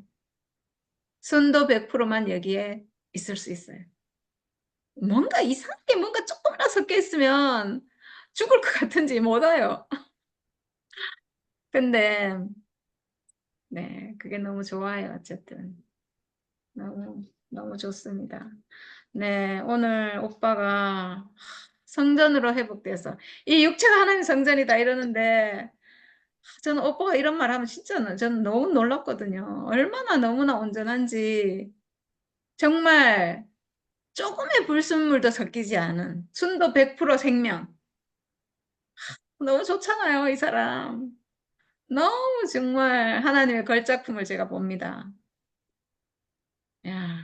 순도 100%만 여기에 있을 수 있어요. 뭔가 이상하게 뭔가 조금이라도 섞여 있으면 죽을 것 같은지 못 와요. 근데, 네, 그게 너무 좋아요, 어쨌든. 너무 좋습니다. 네, 오늘 오빠가 성전으로 회복돼서 이 육체가 하나님 성전이다 이러는데 저는 오빠가 이런 말 하면 진짜 저는 너무 놀랐거든요. 얼마나 너무나 온전한지 정말 조금의 불순물도 섞이지 않은 순도 100% 생명. 너무 좋잖아요, 이 사람. 너무 정말 하나님의 걸작품을 제가 봅니다. 야,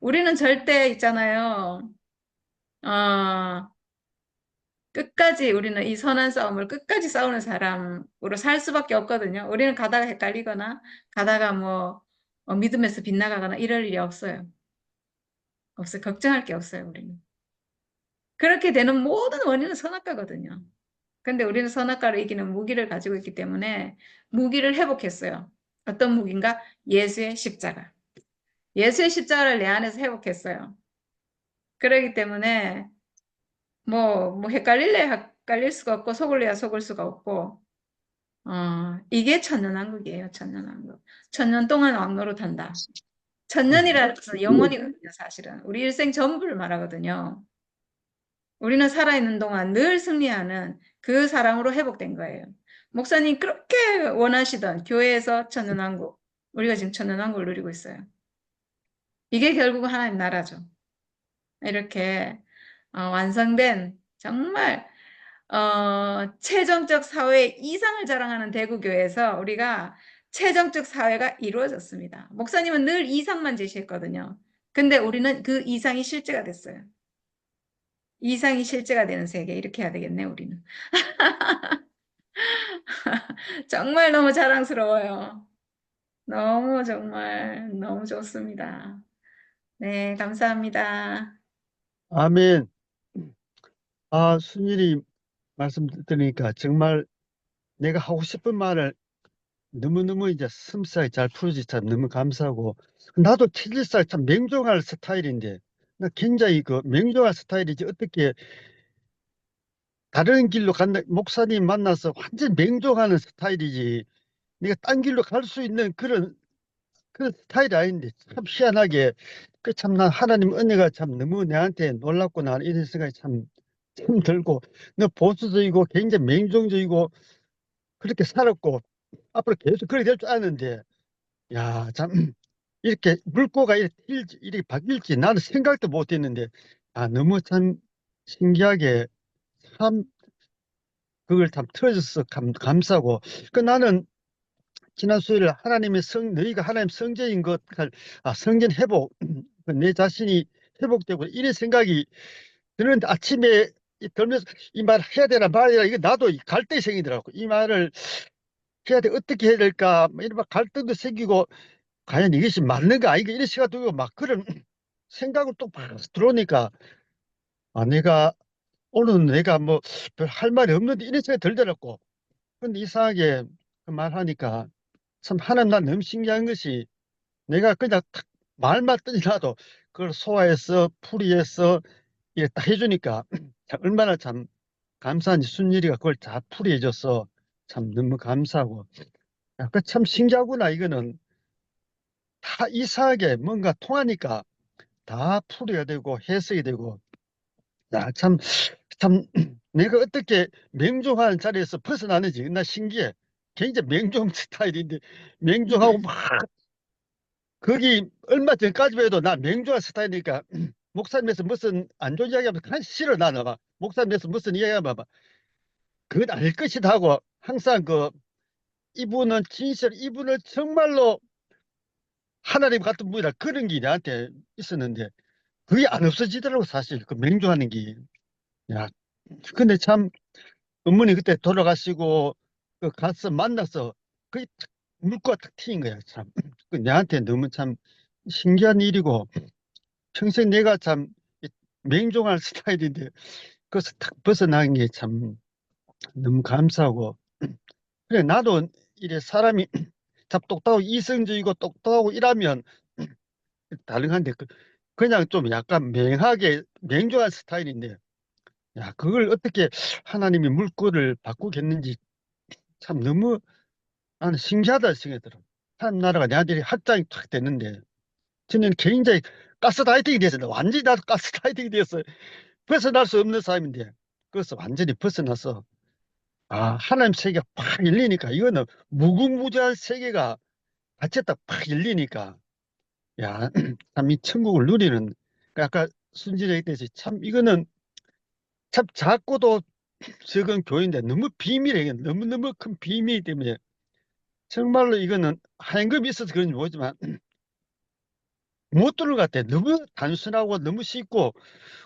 우리는 절대 있잖아요. 어, 끝까지 우리는 이 선한 싸움을 끝까지 싸우는 사람으로 살 수밖에 없거든요. 우리는 가다가 헷갈리거나 가다가 뭐 믿음에서 빗나가거나 이럴 일이 없어요. 없어요. 걱정할 게 없어요, 우리는. 그렇게 되는 모든 원인은 선악과거든요. 근데 우리는 선악과를 이기는 무기를 가지고 있기 때문에 무기를 회복했어요. 어떤 무기인가? 예수의 십자가. 예수의 십자가를 내 안에서 회복했어요. 그러기 때문에 뭐 헷갈릴래 헷갈릴 수가 없고 속을래야 속을 수가 없고 이게 천년왕국이에요, 천년왕국. 천년 동안 왕노릇한다. 천년이라는 것은 영원이거든요, 사실은. 우리 일생 전부를 말하거든요. 우리는 살아있는 동안 늘 승리하는 그 사랑으로 회복된 거예요. 목사님 그렇게 원하시던 교회에서 천년왕국, 우리가 지금 천년왕국을 누리고 있어요. 이게 결국은 하나님 나라죠. 이렇게 완성된 정말 최종적 사회 이상을 자랑하는 대구교회에서 우리가 최종적 사회가 이루어졌습니다. 목사님은 늘 이상만 제시했거든요. 근데 우리는 그 이상이 실제가 됐어요. 이상이 실제가 되는 세계 이렇게 해야 되겠네 우리는. 정말 너무 자랑스러워요. 너무 정말 너무 좋습니다. 네, 감사합니다. 아멘. 아, 순일이 말씀 들으니까 정말 내가 하고 싶은 말을 너무너무 이제 스무스하게 잘 풀어지 참 너무 감사하고 나도 체질상 참 맹종할 스타일인데 나 굉장히 그 맹종할 스타일이지 어떻게 다른 길로 간다 목사님 만나서 완전 맹종하는 스타일이지 내가 딴 길로 갈 수 있는 그런 스타일이 아닌데 참 희한하게 그 참 난 하나님 은혜가 참 너무 내한테 놀랍구나 이런 생각이 참 들고 너 보수적이고 굉장히 맹종적이고 그렇게 살았고 앞으로 계속 그렇게 될 줄 아는데 야, 참, 이렇게 물꼬가 이렇게 바뀔지 나는 생각도 못 했는데, 아, 너무 참 신기하게 참 그걸 참 틀어줘서 감사하고, 그 나는 지난 수요일 하나님의 너희가 하나님 성전인 것, 성전 회복, 그내 자신이 회복되고, 이런 생각이 드는데 아침에 들면서 이 말 해야 되나 말아야 되나, 이거 나도 갈등이 생기더라고. 이 말을 해야 돼, 어떻게 해야 될까, 뭐 이런 막 갈등도 생기고, 과연 이것이 맞는가 아닌가 이런 생각 들고 막 그런 생각을 또막 들어오니까 아 내가 오늘 내가 뭐 별 할 말이 없는데 이런 생각이 들더라고. 근데 이상하게 그 말하니까 참 하나님 난 너무 신기한 것이 내가 그냥 탁 말만 떠나도 그걸 소화해서 풀이해서 이게 딱 해주니까 참 얼마나 참 감사한지 순일이가 그걸 다 풀이해줘서 참 너무 감사하고 야, 그참 신기하구나 이거는 다 이상하게 뭔가 통하니까 다 풀이가 되고 해석이 되고 야, 참 내가 어떻게 맹종하는 자리에서 벗어나는지 나 신기해. 굉장히 맹종 스타일인데 맹종하고 막 거기 얼마 전까지만 해도 나 맹종한 스타일이니까 목사님에서 무슨 안 좋은 이야기하면 간 싫어 나는 막 목사님에서 무슨 이야기하면 막 그건 아닐 것이다 하고 항상 그 이분은 진실 이분을 정말로 하나님 같은 분이라 그런 게 나한테 있었는데 그게 안 없어지더라고 사실 그 맹종하는 게. 야, 근데 참 어머니 그때 돌아가시고 그 가서 만나서 그게 탁 물꼬가 탁 튀인 거야 참. 그 내한테 너무 참 신기한 일이고 평생 내가 참 맹종할 스타일인데 그래서 탁 벗어난 게 참 너무 감사하고 그래 나도 이래 사람이 참 똑똑하고 이성적이고 똑똑하고 이러면 다른한데 그냥 좀 약간 맹하게 맹종한 스타일인데 야 그걸 어떻게 하나님이 물꼬를 바꾸겠는지 참 너무 나는 신기하다 생각이 들어. 한 나라가 내 아들이 학장이 탁 됐는데 저는 굉장히 가스라이팅이 됐어요. 완전히 나도 가스라이팅이 됐어요. 벗어날 수 없는 사람인데 그래서 완전히 벗어나서 아 하나님 세계가 팍 열리니까 이거는 무궁무진한 세계가 닫혔다 팍 열리니까 야 참 이 천국을 누리는 그 아까 순진에 있듯이 참 이거는 참 작고도 적은 교회인데 너무 비밀이에요. 이게 너무너무 큰 비밀이기 때문에 정말로 이거는 하얀금이 있어서 그런지 모르지만 못 들은 것 같아. 너무 단순하고 너무 쉽고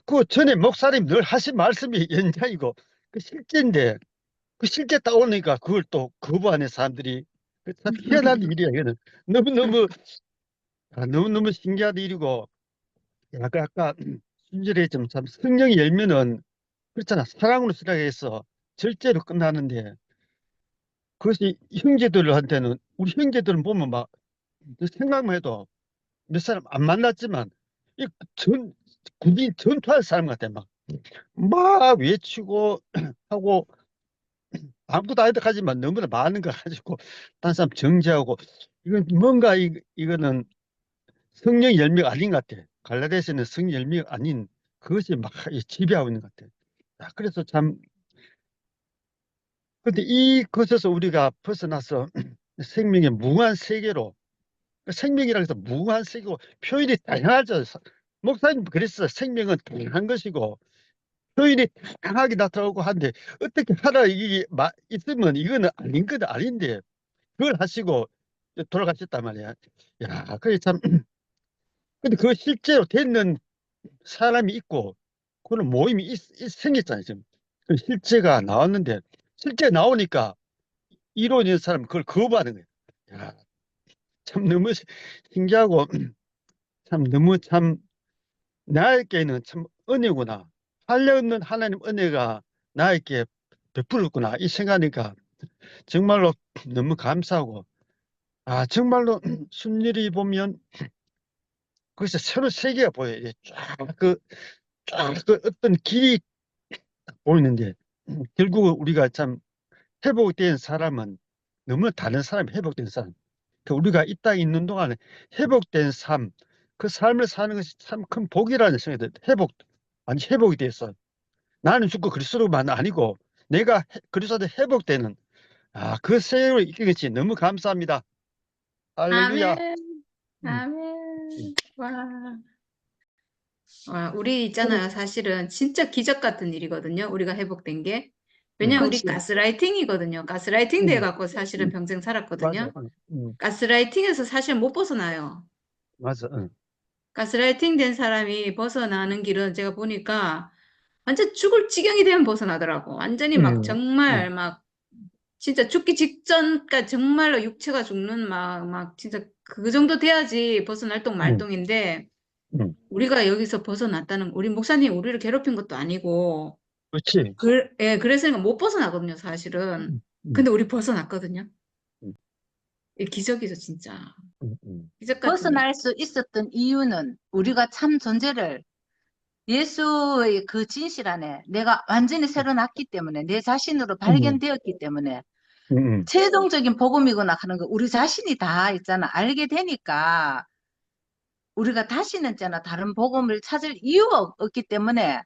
그 전에 목사님 늘 하신 말씀이 연장이고 그 실제인데 그 실제 따오니까 그걸 또 거부하는 사람들이 그참 희한한 일이야. 이거는 너무너무 너무너무 신기한 일이고 아까 순절에 좀참 성령이 열면은 그렇잖아. 사랑으로 시작해서 절제로 끝나는데 그것이 형제들한테는 우리 형제들은 보면 막 생각만 해도 몇 사람 안 만났지만 이 군인 전투할 사람 같아 막 외치고 하고 아무것도 아니다 하지만 너무나 많은 거 가지고 딴 사람 정지하고 이건 뭔가 이거는 성령 열매가 아닌 것 같아. 갈라디아서는 성령 열매가 아닌 그것이 막 지배하고 있는 것 같아. 야, 그래서 참 근데 이것에서 우리가 벗어나서 생명의 무한 세계로 생명이라고 해서 무한 세계고 표현이 다양하죠. 목사님 그랬어. 생명은 다양한 것이고 표현이 다양하게 나타나고 하는데 어떻게 하나 이게 있으면 이거는 아닌 건 아닌데 그걸 하시고 돌아가셨단 말이야. 야, 그게 참 근데 그 실제로 되는 사람이 있고 그런 모임이 생겼잖아요. 지금 그 실제가 나왔는데 실제 나오니까 이론인 사람은 그걸 거부하는 거예요. 야, 참 너무 신기하고 참 너무 참 나에게는 참 은혜구나. 한없는 하나님 은혜가 나에게 베풀었구나. 이 생각하니까 정말로 너무 감사하고 아 정말로 순일이 보면 거기서 새로 세계가 보여요. 쫙그 어떤 길이 보이는데 결국 우리가 참 회복된 사람은 너무 다른 사람이 회복된 사람. 그 우리가 이 땅에 있는 동안에 회복된 삶, 그 삶을 사는 것이 참 큰 복이라는 생각이 들어요. 완전 회복이 됐어. 나는 죽고 그리스도만 아니고 내가 그리스도한테 회복되는 그 세월을 이긴 것이 너무 감사합니다. 할렐루야. 아멘, 음, 음, 아멘. 와, 우리 있잖아요. 사실은 진짜 기적 같은 일이거든요. 우리가 회복된 게. 음, 왜냐면 우리 그렇지. 가스라이팅이거든요. 가스라이팅 음, 돼갖고 사실은 음, 평생 맞아. 살았거든요. 음, 가스라이팅에서 사실 못 벗어나요. 맞아. 가스라이팅 된 사람이 벗어나는 길은 제가 보니까 완전 죽을 지경이 되면 벗어나더라고. 완전히 막 음, 정말 음, 막 진짜 죽기 직전까지 정말로 육체가 죽는 막 진짜 그 정도 돼야지 벗어날 동 음, 말동인데 음. 우리가 여기서 벗어났다는 우리 목사님 우리를 괴롭힌 것도 아니고 그렇지. 예, 그래서 못 벗어나거든요, 사실은. 음, 음, 근데 우리 벗어났거든요. 음, 이 기적이죠, 진짜. 음, 음, 기적 같은 일. 벗어날 수 있었던 이유는 우리가 참 존재를 예수의 그 진실 안에 내가 완전히 새로 났기 때문에 내 자신으로 음, 발견되었기 때문에 음, 최종적인 복음이구나 하는 거 우리 자신이 다 있잖아. 알게 되니까 우리가 다시는 있잖아. 다른 복음을 찾을 이유가 없기 때문에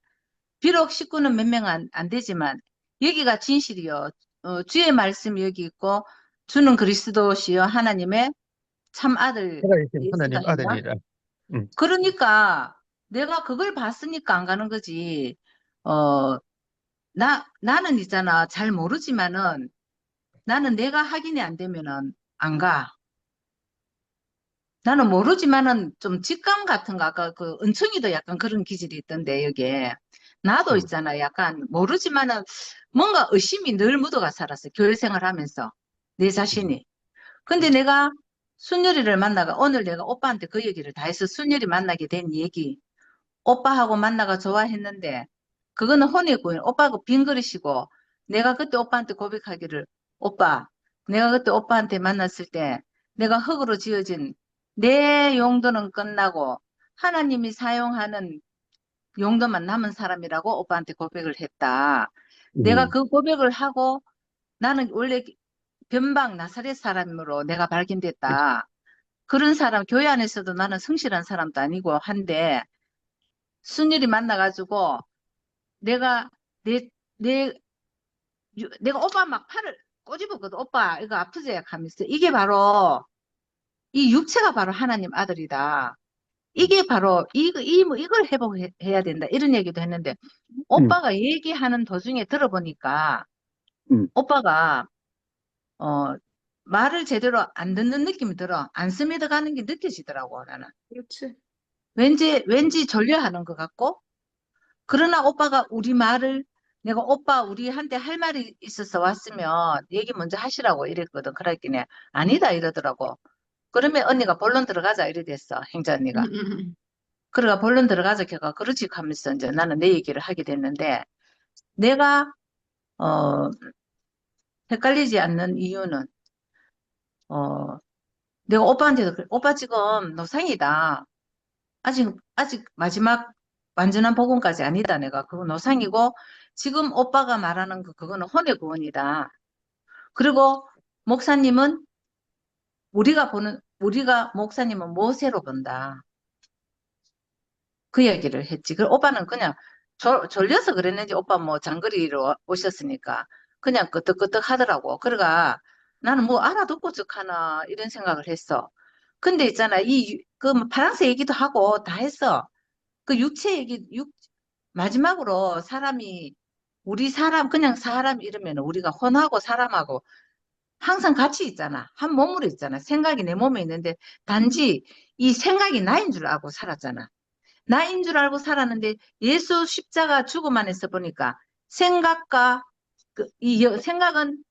비록 식구는 몇 명 안 되지만 여기가 진실이요. 주의 말씀이 여기 있고 주는 그리스도시요 하나님의 참 아들 살아계신 예수다 하나님 했나? 아들이라. 음, 그러니까 내가 그걸 봤으니까 안 가는 거지. 어, 나는 있잖아. 잘 모르지만은 나는 내가 확인이 안 되면은 안 가. 나는 모르지만은 좀 직감 같은 거 아까 그 은총이도 약간 그런 기질이 있던데 여기에 나도 음, 있잖아. 약간 모르지만은 뭔가 의심이 늘 묻어가 살았어. 교회 생활하면서 내 음, 자신이. 근데 내가 순열이를 만나가 오늘 내가 오빠한테 그 얘기를 다 해서 순열이 만나게 된 얘기 오빠하고 만나가 좋아했는데 그거는 혼의 구인 오빠가 빈 그릇이고 내가 그때 오빠한테 고백하기를 오빠 내가 그때 오빠한테 만났을 때 내가 흙으로 지어진 내 용도는 끝나고 하나님이 사용하는 용도만 남은 사람이라고 오빠한테 고백을 했다. 내가 음, 그 고백을 하고 나는 원래 변방 나사렛 사람으로 내가 발견됐다. 그런 사람 교회 안에서도 나는 성실한 사람도 아니고 한데 순일이 만나가지고 내가 내, 내, 내가 오빠 막 팔을 꼬집었거든. 오빠 이거 아프지? 하면서 이게 바로 이 육체가 바로 하나님 아들이다. 이게 바로 뭐 이걸 회복해야 된다. 이런 얘기도 했는데 음, 오빠가 얘기하는 도중에 들어보니까 음, 오빠가 어 말을 제대로 안 듣는 느낌이 들어. 안 스며들 가는 게 느껴지더라고 나는. 그렇지. 왠지 졸려하는 것 같고 그러나 오빠가 우리 말을 내가 오빠 우리한테 할 말이 있어서 왔으면 얘기 먼저 하시라고 이랬거든. 그랬더니 아니다 이러더라고. 그러면 언니가 본론 들어가자 이래 됐어. 행자 언니가. 그래가 본론 들어가자 걔가 그렇지 하면서 이제 나는 내 얘기를 하게 됐는데 내가 어 헷갈리지 않는 이유는 어 내가 오빠한테도 그래. 오빠 지금 노상이다. 아직 마지막 완전한 복음까지 아니다. 내가 그거 노상이고 지금 오빠가 말하는 그거는 혼의 구원이다. 그리고 목사님은 우리가 목사님은 모세로 본다. 그 얘기를 했지. 그 오빠는 그냥 졸려서 그랬는지 오빠 뭐 장거리로 오셨으니까 그냥 끄떡끄떡 하더라고. 그러가 나는 뭐 알아듣고 즉하나 이런 생각을 했어. 근데 있잖아 그 파랑새 얘기도 하고 다 했어. 그 육체 얘기 마지막으로 사람이 우리 사람 그냥 사람 이러면 우리가 혼하고 사람하고 항상 같이 있잖아. 한 몸으로 있잖아. 생각이 내 몸에 있는데 단지 이 생각이 나인 줄 알고 살았잖아. 나인 줄 알고 살았는데 예수 십자가 죽음 안에서 보니까 생각과 생각은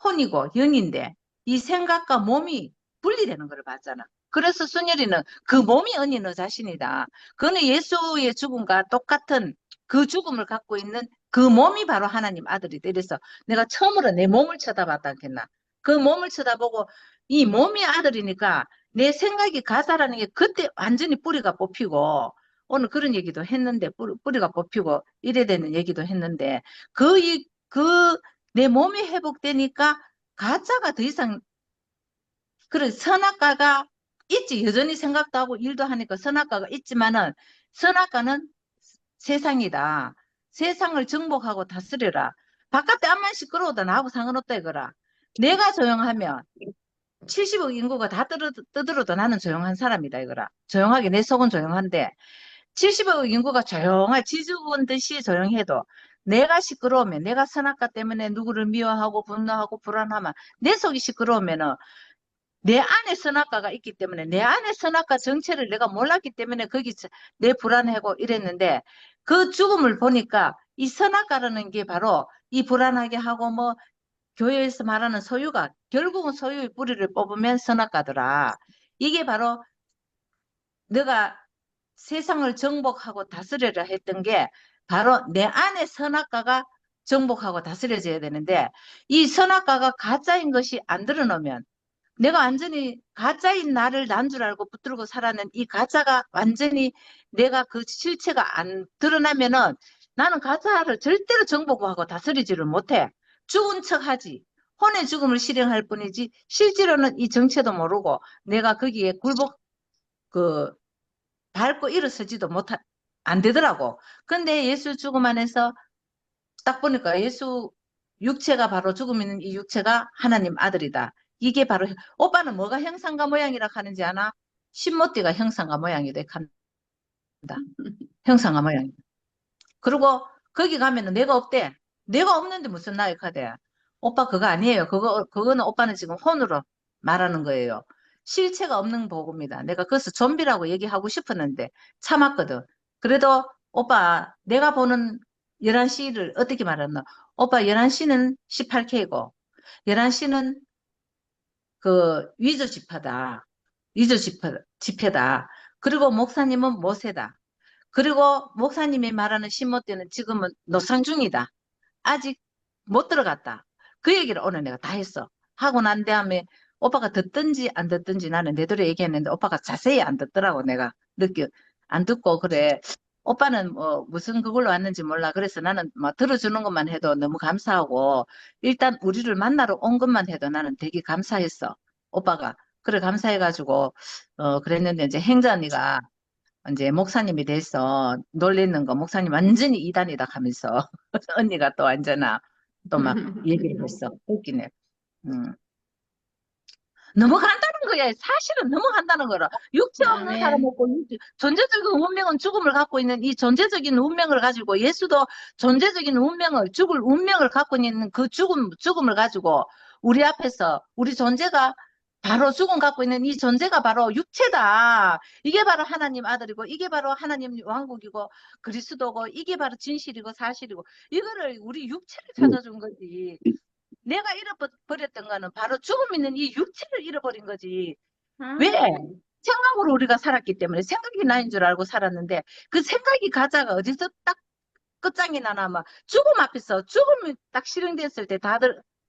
혼이고 영인데 이 생각과 몸이 분리되는 걸 봤잖아. 그래서 순열이는 그 몸이 언니 너 자신이다. 그는 예수의 죽음과 똑같은 그 죽음을 갖고 있는 그 몸이 바로 하나님 아들이다. 이래서 내가 처음으로 내 몸을 쳐다봤다 했나. 그 몸을 쳐다보고 이 몸이 아들이니까 내 생각이 가사라는 게 그때 완전히 뿌리가 뽑히고 오늘 그런 얘기도 했는데 뿌리가 뽑히고 이래 되는 얘기도 했는데 그 내 몸이 회복되니까 가짜가 더 이상 그래 선악과가 있지. 여전히 생각도 하고 일도 하니까 선악과가 있지만은 선악과는 세상이다. 세상을 정복하고 다스려라. 바깥에 암만 시끄러워도 나하고 상관없다 이거라. 내가 조용하면 70억 인구가 다 떠들어도 나는 조용한 사람이다 이거라. 조용하게 내 속은 조용한데 70억 인구가 조용하게 지죽은 듯이 조용해도 내가 시끄러우면 내가 선악과 때문에 누구를 미워하고 분노하고 불안하면 내 속이 시끄러우면은 내 안에 선악과가 있기 때문에 내 안에 선악과 정체를 내가 몰랐기 때문에 거기 내 불안하고 이랬는데 그 죽음을 보니까 이 선악과라는 게 바로 이 불안하게 하고 뭐 교회에서 말하는 소유가 결국은 소유의 뿌리를 뽑으면 선악과더라. 이게 바로 내가 세상을 정복하고 다스려라 했던 게 바로 내 안에 선악과가 정복하고 다스려져야 되는데 이 선악과가 가짜인 것이 안 드러나면 내가 완전히 가짜인 나를 난 줄 알고 붙들고 살았는 이 가짜가 완전히 내가 그 실체가 안 드러나면은 나는 가짜를 절대로 정복하고 다스리지를 못해. 죽은 척하지. 혼의 죽음을 실행할 뿐이지 실제로는 이 정체도 모르고 내가 거기에 굴복 그 밟고 일어서지도 안 되더라고. 근데 예수 죽음 안에서 딱 보니까 예수 육체가 바로 죽음 있는 이 육체가 하나님 아들이다. 이게 바로 오빠는 뭐가 형상과 모양이라 하는지 아나? 신모띠가 형상과 모양이다. 형상과 모양. 그리고 거기 가면은 내가 없대. 내가 없는데 무슨 나이 카대. 오빠 그거 아니에요. 그거는 오빠는 지금 혼으로 말하는 거예요. 실체가 없는 보고입니다. 내가 그래서 좀비라고 얘기하고 싶었는데 참았거든. 그래도 오빠 내가 보는 11시를 어떻게 말했나? 오빠 11시는 18K고 11시는 그 위조 지파다. 위조 지폐다. 그리고 목사님은 모세다. 그리고 목사님이 말하는 신모때는 지금은 노상 중이다. 아직 못 들어갔다. 그 얘기를 오늘 내가 다 했어. 하고 난 다음에 오빠가 듣든지 안 듣든지 나는 내대로 얘기했는데 오빠가 자세히 안 듣더라고 내가 안 듣고 그래. 오빠는 뭐 무슨 그걸로 왔는지 몰라. 그래서 나는 막 들어주는 것만 해도 너무 감사하고 일단 우리를 만나러 온 것만 해도 나는 되게 감사했어. 오빠가. 그래 감사해가지고 그랬는데 이제 행자 언니가 이제 목사님이 돼서 놀리는 거 목사님 완전히 이단이다 하면서 언니가 또 완전히 또 막 얘기를 했어. 웃기네. 음. 넘어간다는 거야. 사실은 넘어간다는 거라. 육체 없는 사람 아멘. 없고 존재적인 운명은 죽음을 갖고 있는 이 존재적인 운명을 가지고 예수도 존재적인 운명을 죽을 운명을 갖고 있는 그 죽음을 가지고 우리 앞에서 우리 존재가 바로 죽음 갖고 있는 이 존재가 바로 육체다. 이게 바로 하나님 아들이고 이게 바로 하나님 왕국이고 그리스도고 이게 바로 진실이고 사실이고 이거를 우리 육체를 찾아준 거지. 내가 잃어버렸던 거는 바로 죽음 있는 이 육체를 잃어버린 거지. 왜? 아멘. 생각으로 우리가 살았기 때문에 생각이 나인 줄 알고 살았는데 그 생각이 가짜가 어디서 딱 끝장이 나나 막 죽음 앞에서 죽음이 딱 실행됐을 때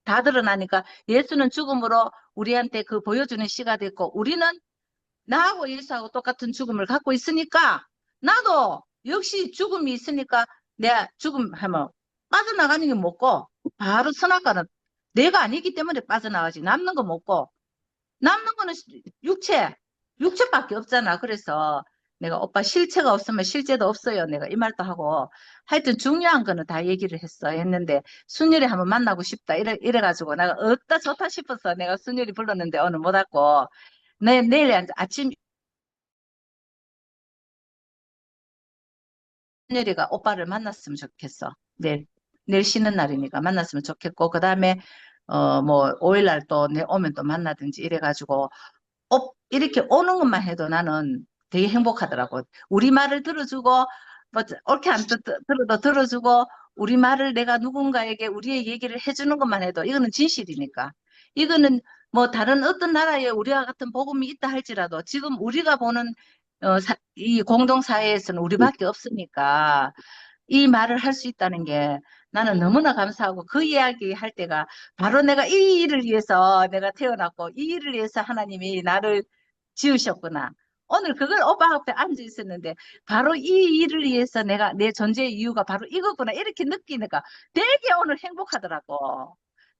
다 드러나니까 예수는 죽음으로 우리한테 그 보여주는 시가 됐고 우리는 나하고 예수하고 똑같은 죽음을 갖고 있으니까 나도 역시 죽음이 있으니까 내가 죽음 하면 빠져나가는 게 뭐고 바로 선악과는 내가 아니기 때문에 빠져나가지 남는 거 먹고 남는 거는 육체밖에 없잖아. 그래서 내가 오빠 실체가 없으면 실제도 없어요. 내가 이 말도 하고 하여튼 중요한 거는 다 얘기를 했는데 순열이 한번 만나고 싶다 이래가지고 내가 어따 좋다 싶어서 내가 순열이 불렀는데 오늘 못 왔고 내일 아침 순열이가 오빠를 만났으면 좋겠어. 내일 쉬는 날이니까 만났으면 좋겠고 그 다음에 뭐 5일날 또 오면 또 만나든지 이래가지고 이렇게 오는 것만 해도 나는 되게 행복하더라고. 우리 말을 들어주고, 뭐, 옳게 안 들어도 들어주고, 우리 말을 내가 누군가에게 우리의 얘기를 해주는 것만 해도 이거는 진실이니까. 이거는 뭐 다른 어떤 나라에 우리와 같은 복음이 있다 할지라도 지금 우리가 보는 이 공동사회에서는 우리밖에 없으니까 이 말을 할 수 있다는 게 나는 너무나 감사하고 그 이야기 할 때가 바로 내가 이 일을 위해서 내가 태어났고 이 일을 위해서 하나님이 나를 지으셨구나. 오늘 그걸 오빠 앞에 앉아 있었는데 바로 이 일을 위해서 내가 내 존재의 이유가 바로 이거구나 이렇게 느끼니까 되게 오늘 행복하더라고.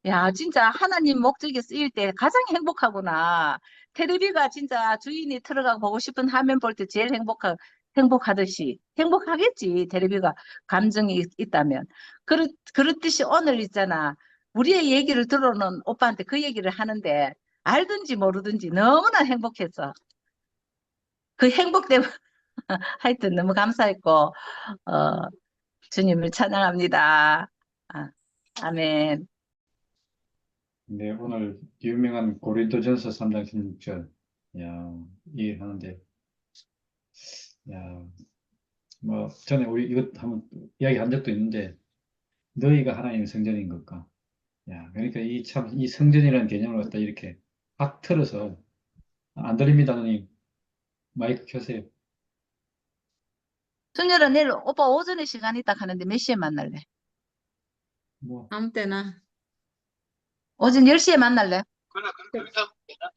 야, 진짜 하나님 목적에 쓰일 때 가장 행복하구나. 테레비가 진짜 주인이 들어가고 보고 싶은 화면 볼 때 제일 행복하듯이 행복하겠지. 테레비가 감정이 있다면. 그렇듯이 오늘 있잖아. 우리의 얘기를 들어놓은 오빠한테 그 얘기를 하는데 알든지 모르든지 너무나 행복했어. 그 행복 때문에 하여튼 너무 감사했고, 주님을 찬양합니다. 아, 아멘. 네, 오늘 유명한 고린도전서 3장 16절, 야, 이해하는데, 야, 뭐, 전에 우리 이것 한번 이야기한 적도 있는데, 너희가 하나님의 성전인 것과, 야, 그러니까 이 성전이라는 개념을 갖다 이렇게 확 틀어서, 안 들립니다, 누님. 마이크 켜세요. 순열아, 내일 오빠 오전에 시간 있다 하는데 몇 시에 만날래? 뭐, 아무 때나. 오전 10시에 만날래? 그래, 그렇게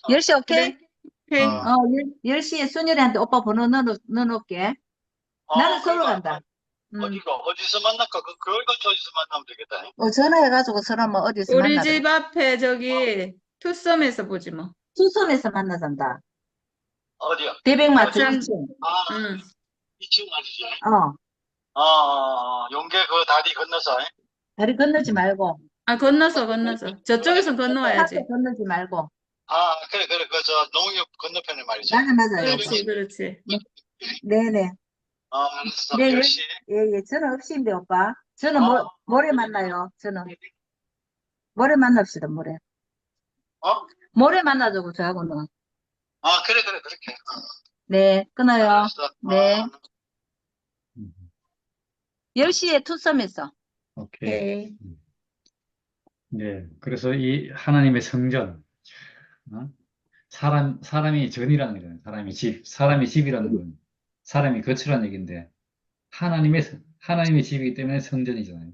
10시 오케이? 그래. 오케이. 어. 10시에 순열이한테 오빠 번호 넣어놓을게. 나는 서울 간다. 어디서 만날까? 그걸 거쳐 어디서 만나면 되겠다. 전화해가지고 서로 뭐 어디서 우리 만나자. 집 앞에 저기 투썸에서 보지 뭐. 수섬에서 만나잔다. 어디요? 대백마트 참. 2층. 응. 2층 말이지. 어, 용계 그 다리 건너서. 다리 건너지 말고. 아, 건너서. 저쪽에서 건너와야지. 앞에 건너지 말고. 그래. 저 농협 건너편에 말이죠. 맞아요. 그렇지. 네네. 알았어. 네, 10시. 예. 전화 없이인데, 오빠. 저는 어. 모레 만나요. 저는. 모레 만납시다, 모레. 어? 모레 만나자고, 저하고는. 그래. 그렇게. 네, 끊어요. 알았어. 네. 음, 10시에 투썸했어. 오케이. 오케이. 네, 그래서 이 하나님의 성전, 어? 사람이 전이라는 거잖아요. 사람이 집이라는 건, 사람이 거처라는 얘기인데, 하나님의 집이기 때문에 성전이잖아요.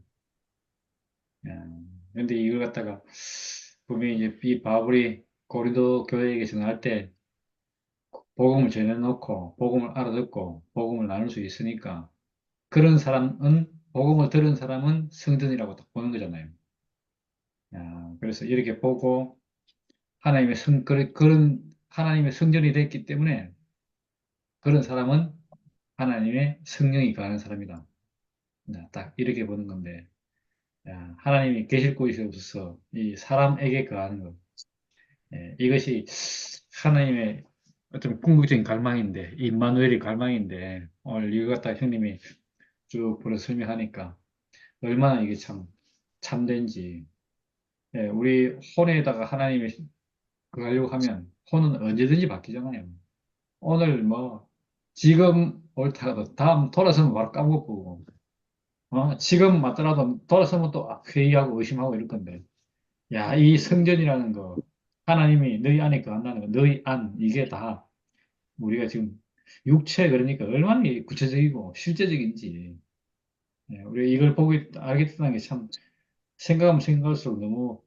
그런데 이걸 갖다가, 분명히 이제 이 바울이 고린도 교회에게 전할 때, 복음을 전해놓고, 복음을 알아듣고, 복음을 나눌 수 있으니까, 복음을 들은 사람은 성전이라고 딱 보는 거잖아요. 그래서 이렇게 보고, 그런 하나님의 성전이 됐기 때문에, 그런 사람은 하나님의 성령이 거하는 사람이다. 딱 이렇게 보는 건데, 하나님이 계실 곳이 없어서 이 사람에게 거하는 것. 이것이 하나님의 어떤 궁극적인 갈망인데, 임마누엘의 갈망인데, 오늘 이거 갖다 형님이 쭉 불어 설명하니까 얼마나 이게 참된지. 우리 혼에다가 하나님이 거하려고 하면 혼은 언제든지 바뀌잖아요. 오늘 뭐, 지금 옳다가도 다음 돌아서면 바로 까먹고, 지금 맞더라도 돌아서면 또 회의하고 의심하고 이럴 건데, 야, 이 성전이라는 거, 하나님이 너희 안에 거한다는 거, 너희 안, 이게 다 우리가 지금 육체 그러니까 얼마나 이게 구체적이고 실제적인지, 우리가 이걸 보고 알겠다는 게 참 생각하면 생각할수록 너무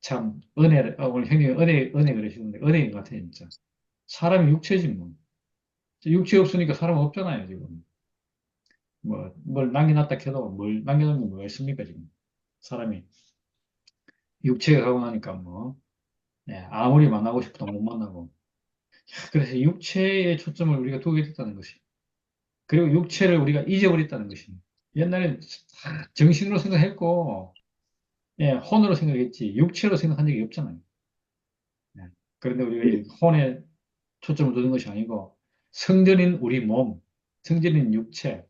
참 오늘 형님이 은혜 그러시는데 은혜인 것 같아요, 진짜. 사람이 육체지 뭐. 육체 없으니까 사람 없잖아요, 지금. 뭘 남겨놨다 해도 뭘 남겨놓은 게 뭐가 있습니까, 지금. 사람이. 육체가 가고 나니까 뭐, 아무리 만나고 싶어도 못 만나고. 그래서 육체의 초점을 우리가 두게 됐다는 것이. 그리고 육체를 우리가 잊어버렸다는 것이. 옛날에 정신으로 생각했고, 혼으로 생각했지, 육체로 생각한 적이 없잖아요. 그런데 우리가 이 혼에 초점을 두는 것이 아니고, 성전인 우리 몸, 성전인 육체,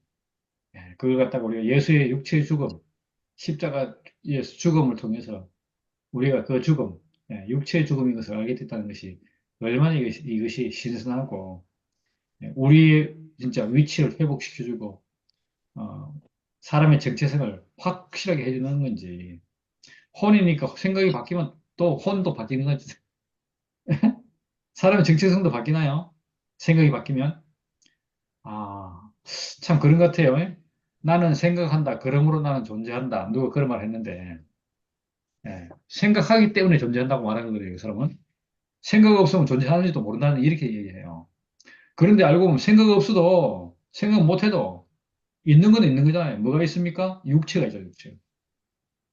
그걸 갖다가 우리가 예수의 육체의 죽음, 십자가 예수 죽음을 통해서 우리가 그 죽음, 육체의 죽음인 것을 알게 됐다는 것이 얼마나 이것이 신선하고, 우리의 진짜 위치를 회복시켜주고, 어, 사람의 정체성을 확실하게 해주는 건지, 혼이니까 생각이 바뀌면 또 혼도 바뀌는 건지, 사람의 정체성도 바뀌나요? 생각이 바뀌면? 아, 참 그런 것 같아요. 나는 생각한다. 그러므로 나는 존재한다. 누가 그런 말 했는데, 예, 생각하기 때문에 존재한다고 말하는 거예요, 이 사람은. 생각 없으면 존재하는지도 모른다는 이렇게 얘기해요. 그런데 알고 보면 생각 없어도, 생각 못 해도 있는 건 있는 거잖아요. 뭐가 있습니까? 육체가 있죠, 육체.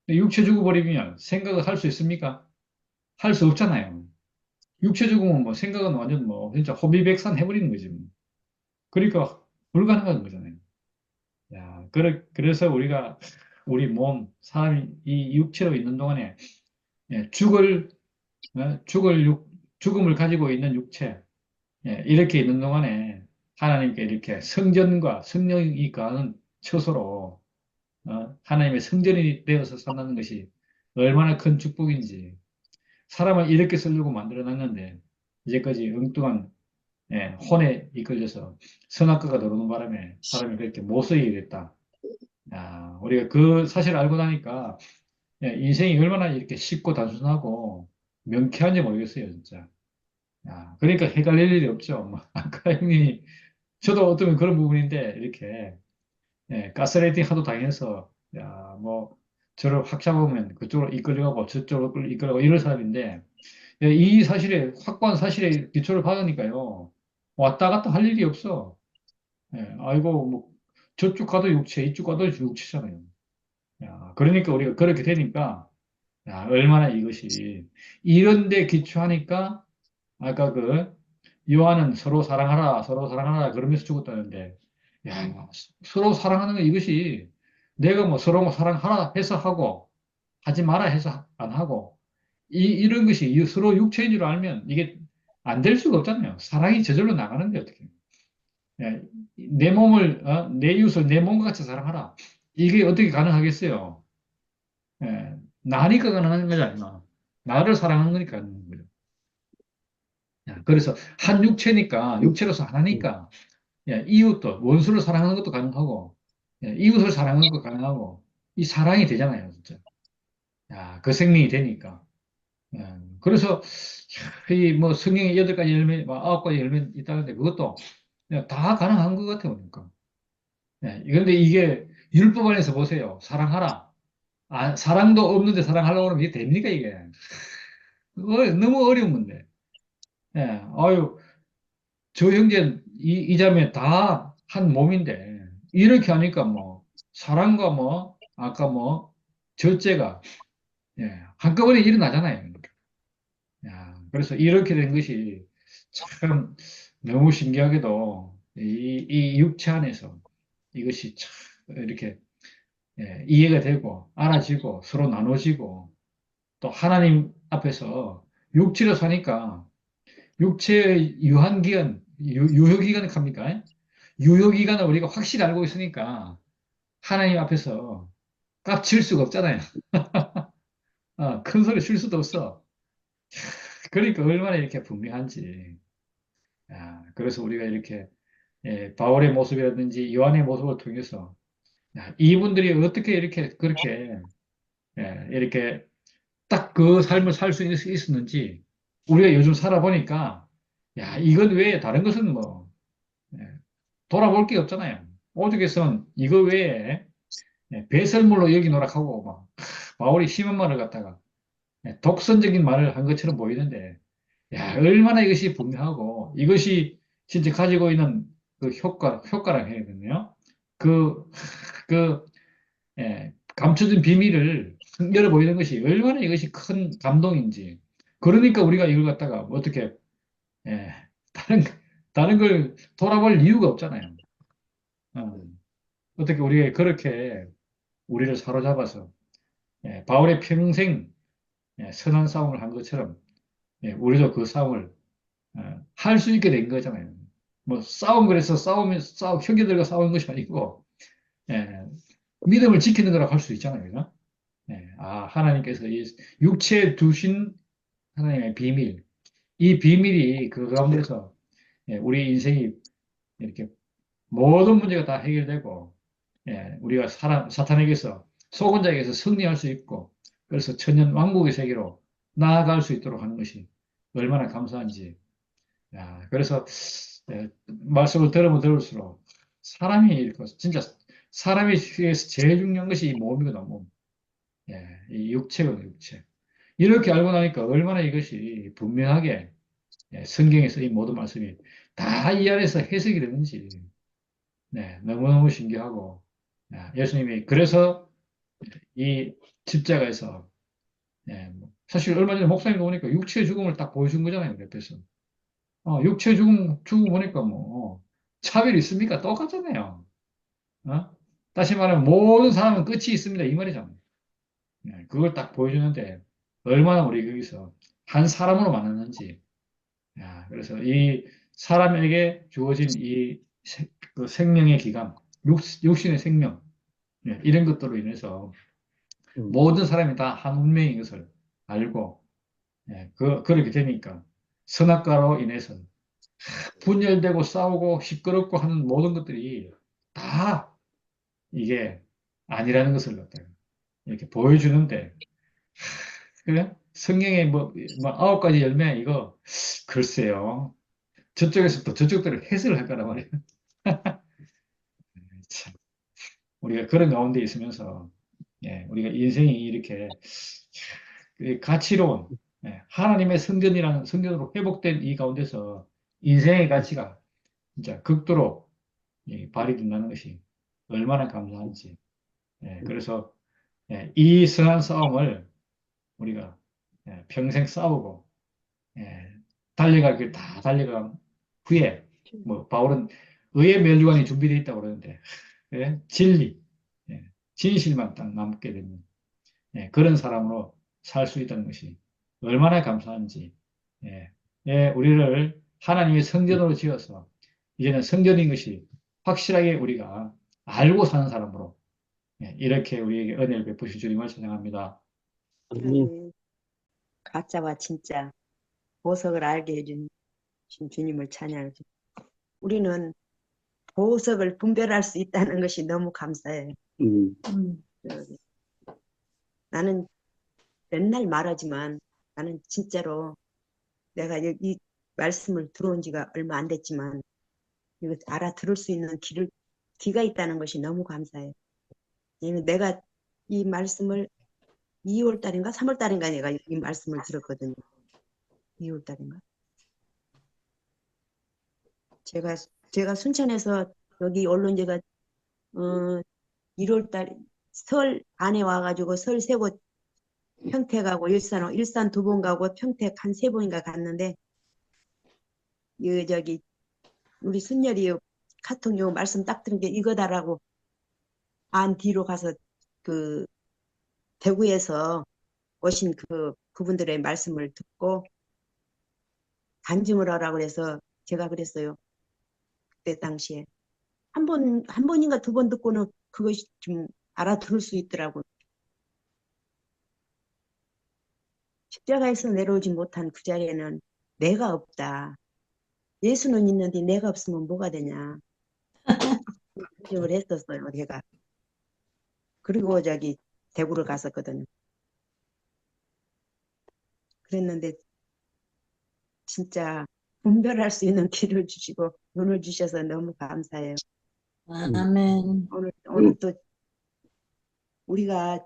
근데 육체 죽어버리면 생각을 할 수 있습니까? 할 수 없잖아요. 육체 죽으면 뭐 생각은 완전 뭐 진짜 호비백산 해버리는 거지. 뭐. 그러니까 불가능한 거잖아요. 야, 그래서 우리가 우리 몸, 사람이 이 육체로 있는 동안에 예, 죽음을 가지고 있는 육체, 예, 이렇게 있는 동안에 하나님께 이렇게 성전과 성령이 가는 처소로 하나님의 성전이 되어서 산다는 것이 얼마나 큰 축복인지 사람을 이렇게 쓰려고 만들어 놨는데 이제까지 엉뚱한 예, 혼에 이끌려서 선악과가 들어오는 바람에 사람이 그렇게 못 쓰게 됐다. 야, 우리가 그 사실을 알고 나니까 예, 인생이 얼마나 이렇게 쉽고 단순하고 명쾌한지 모르겠어요, 진짜. 야, 그러니까 헷갈릴 일이 없죠. 뭐, 아까 형님이 저도 어쩌면 그런 부분인데 이렇게 예, 가스라이팅 하도 당해서 야, 뭐 저를 확 잡으면 그쪽으로 이끌려가고 저쪽으로 이끌려가고 이런 사람인데 예, 이 사실에 확고한 사실에 기초를 받으니까요. 왔다 갔다 할 일이 없어. 예, 아이고 뭐 저쪽 가도 육체, 이쪽 가도 육체잖아요. 야, 그러니까 우리가 그렇게 되니까 야, 얼마나 이것이 이런 데 기초하니까 아까 그 요한은 서로 사랑하라 그러면서 죽었다는데 야, 서로 사랑하는 거 이것이 내가 뭐 서로 뭐 사랑하라 해서 하고 하지 마라 해서 안 하고 이런 것이 서로 육체인 줄 알면 이게 안 될 수가 없잖아요. 사랑이 저절로 나가는데 어떻게. 예, 내 몸을, 내 이웃을 내 몸과 같이 사랑하라. 이게 어떻게 가능하겠어요? 예, 나니까 가능한 거지 않나. 나를 사랑하는 거니까 가능한 거죠. 야, 그래서 한 육체니까, 육체로서 하나니까, 예, 이웃도, 원수를 사랑하는 것도 가능하고, 예, 이웃을 사랑하는 것도 가능하고, 이 사랑이 되잖아요, 진짜. 야, 그 생명이 되니까. 예, 그래서 이 뭐 성경에 8가지 열매, 뭐 9가지 열매 있다는데 그것도 그냥 다 가능한 것 같아요, 그러니까. 예, 그런데 이게 율법 안에서 보세요. 사랑하라. 아, 사랑도 없는데 사랑하려고 그러면 이게 됩니까, 이게? 너무 어려운 건데. 예, 아유, 저 형제, 이 자매 다 한 몸인데, 이렇게 하니까 뭐, 사랑과 뭐, 아까 뭐, 절제가, 예, 한꺼번에 일어나잖아요. 야, 그래서 이렇게 된 것이 참 너무 신기하게도 이 육체 안에서 이것이 참 이렇게 예, 이해가 되고 알아지고 서로 나눠지고 또 하나님 앞에서 육체로 사니까 육체의 유한기간, 유효기간을 합니까? 유효기간을 우리가 확실히 알고 있으니까 하나님 앞에서 깝칠 수가 없잖아요. 큰 소리 칠 수도 없어. 그러니까 얼마나 이렇게 분명한지. 야, 그래서 우리가 이렇게 예, 바울의 모습이라든지 요한의 모습을 통해서 야, 이분들이 어떻게 이렇게 그렇게 예, 이렇게 딱 그 삶을 살 수 있었는지 우리가 요즘 살아보니까 야, 이것 외에 다른 것은 뭐 예, 돌아볼 게 없잖아요. 오죽했으면 이거 외에 예, 배설물로 여기 노력하고 막 바울이 심한 말을 갖다가 예, 독선적인 말을 한 것처럼 보이는데 야, 얼마나 이것이 분명하고 이것이 진짜 가지고 있는 그 효과라 해야 되나요? 그, 그, 예, 감춰진 비밀을 열어 보이는 것이 얼마나 이것이 큰 감동인지. 그러니까 우리가 이걸 갖다가 어떻게, 예, 다른, 다른 걸 돌아볼 이유가 없잖아요. 어, 어떻게 우리가 그렇게 우리를 사로잡아서, 예, 바울의 평생 예, 선한 싸움을 한 것처럼, 예, 우리도 그 싸움을 할 수 있게 된 거잖아요. 뭐 싸움 그래서 형제들과 싸우는 것이 아니고 예, 믿음을 지키는 거라고 할 수 있잖아요. 그죠? 예, 하나님께서 이 육체에 두신 하나님의 비밀, 이 비밀이 그 가운데서 예, 우리 인생이 이렇게 모든 문제가 다 해결되고 우리가 사탄에게서 속은 자에게서 승리할 수 있고 그래서 천년 왕국의 세계로 나아갈 수 있도록 하는 것이 얼마나 감사한지. 야, 그래서 말씀을 들으면 들을수록 사람이 이렇게 진짜 사람이 위해서 제일 중요한 것이 이 몸이거든, 몸. 이 육체거든, 육체. 이렇게 알고 나니까 얼마나 이것이 분명하게 성경에서 이 모든 말씀이 다 이 안에서 해석이 되는지 너무너무 신기하고 예수님이 그래서 이 십자가에서 사실 얼마 전에 목사님도 보니까 육체의 죽음을 딱 보여준 거잖아요, 옆에서. 육체의 죽음 보니까 뭐 차별이 있습니까? 똑같잖아요. 어? 다시 말하면 모든 사람은 끝이 있습니다. 이 말이잖아요. 그걸 딱 보여주는데 얼마나 우리 거기서 한 사람으로 만났는지. 그래서 이 사람에게 주어진 그 생명의 기간, 육신의 생명, 이런 것들로 인해서 음, 모든 사람이 다 한 운명인 것을 알고, 그렇게 되니까 선악과로 인해서 분열되고 싸우고 시끄럽고 하는 모든 것들이 다 이게 아니라는 것을 갖다가 이렇게 보여주는데, 그래? 성경에 뭐 9가지 열매, 이거, 글쎄요. 저쪽에서부터 저쪽대로 해석을 할 거란 말이에요. 참, 우리가 그런 가운데 있으면서, 우리가 인생이 이렇게 가치로운, 하나님의 성전이라는 성전으로 회복된 이 가운데서 인생의 가치가 진짜 극도로 발휘된다는 것이 얼마나 감사한지. 그래서 이 선한 싸움을 우리가 평생 싸우고 달려갈 길 다 달려간 후에 뭐 바울은 의의 멸류관이 준비되어 있다고 그러는데 진리, 진실만 딱 남게 되는 그런 사람으로 살 수 있다는 것이 얼마나 감사한지. 우리를 하나님의 성전으로 지어서 이제는 성전인 것이 확실하게 우리가 알고 사는 사람으로 이렇게 우리에게 은혜를 베푸실 주님을 찬양합니다. 아멘. 가짜와 진짜 보석을 알게 해준 주님을 찬양하죠. 우리는 보석을 분별할 수 있다는 것이 너무 감사해요. 음, 나는 맨날 말하지만 나는 진짜로 내가 이 말씀을 들어온 지가 얼마 안 됐지만 이거 알아들을 수 있는 귀가 있다는 것이 너무 감사해요. 내가 이 말씀을 2월 달인가 3월 달인가 내가 이 말씀을 들었거든요. 2월 달인가. 제가 순천에서 여기 언론제가 1월 달 설 안에 와가지고 설 3곳 평택 가고 일산 2번 가고 평택 한 3번인가 갔는데 저기 우리 순열이 카톡 요 말씀 딱 들은 게 이거다라고 안 뒤로 가서 그 대구에서 오신 그분들의 말씀을 듣고 간증을 하라고 그래서 제가 그랬어요. 그때 당시에 한 번인가 2번 듣고는 그것이 좀 알아들을 수 있더라고. 십자가에서 내려오지 못한 그 자리에는 내가 없다. 예수는 있는데 내가 없으면 뭐가 되냐. 간증을 했었어요, 내가. 그리고 저기 대구를 갔었거든요. 그랬는데 진짜 분별할 수 있는 길을 주시고 눈을 주셔서 너무 감사해요. 아멘. 오늘 또 우리가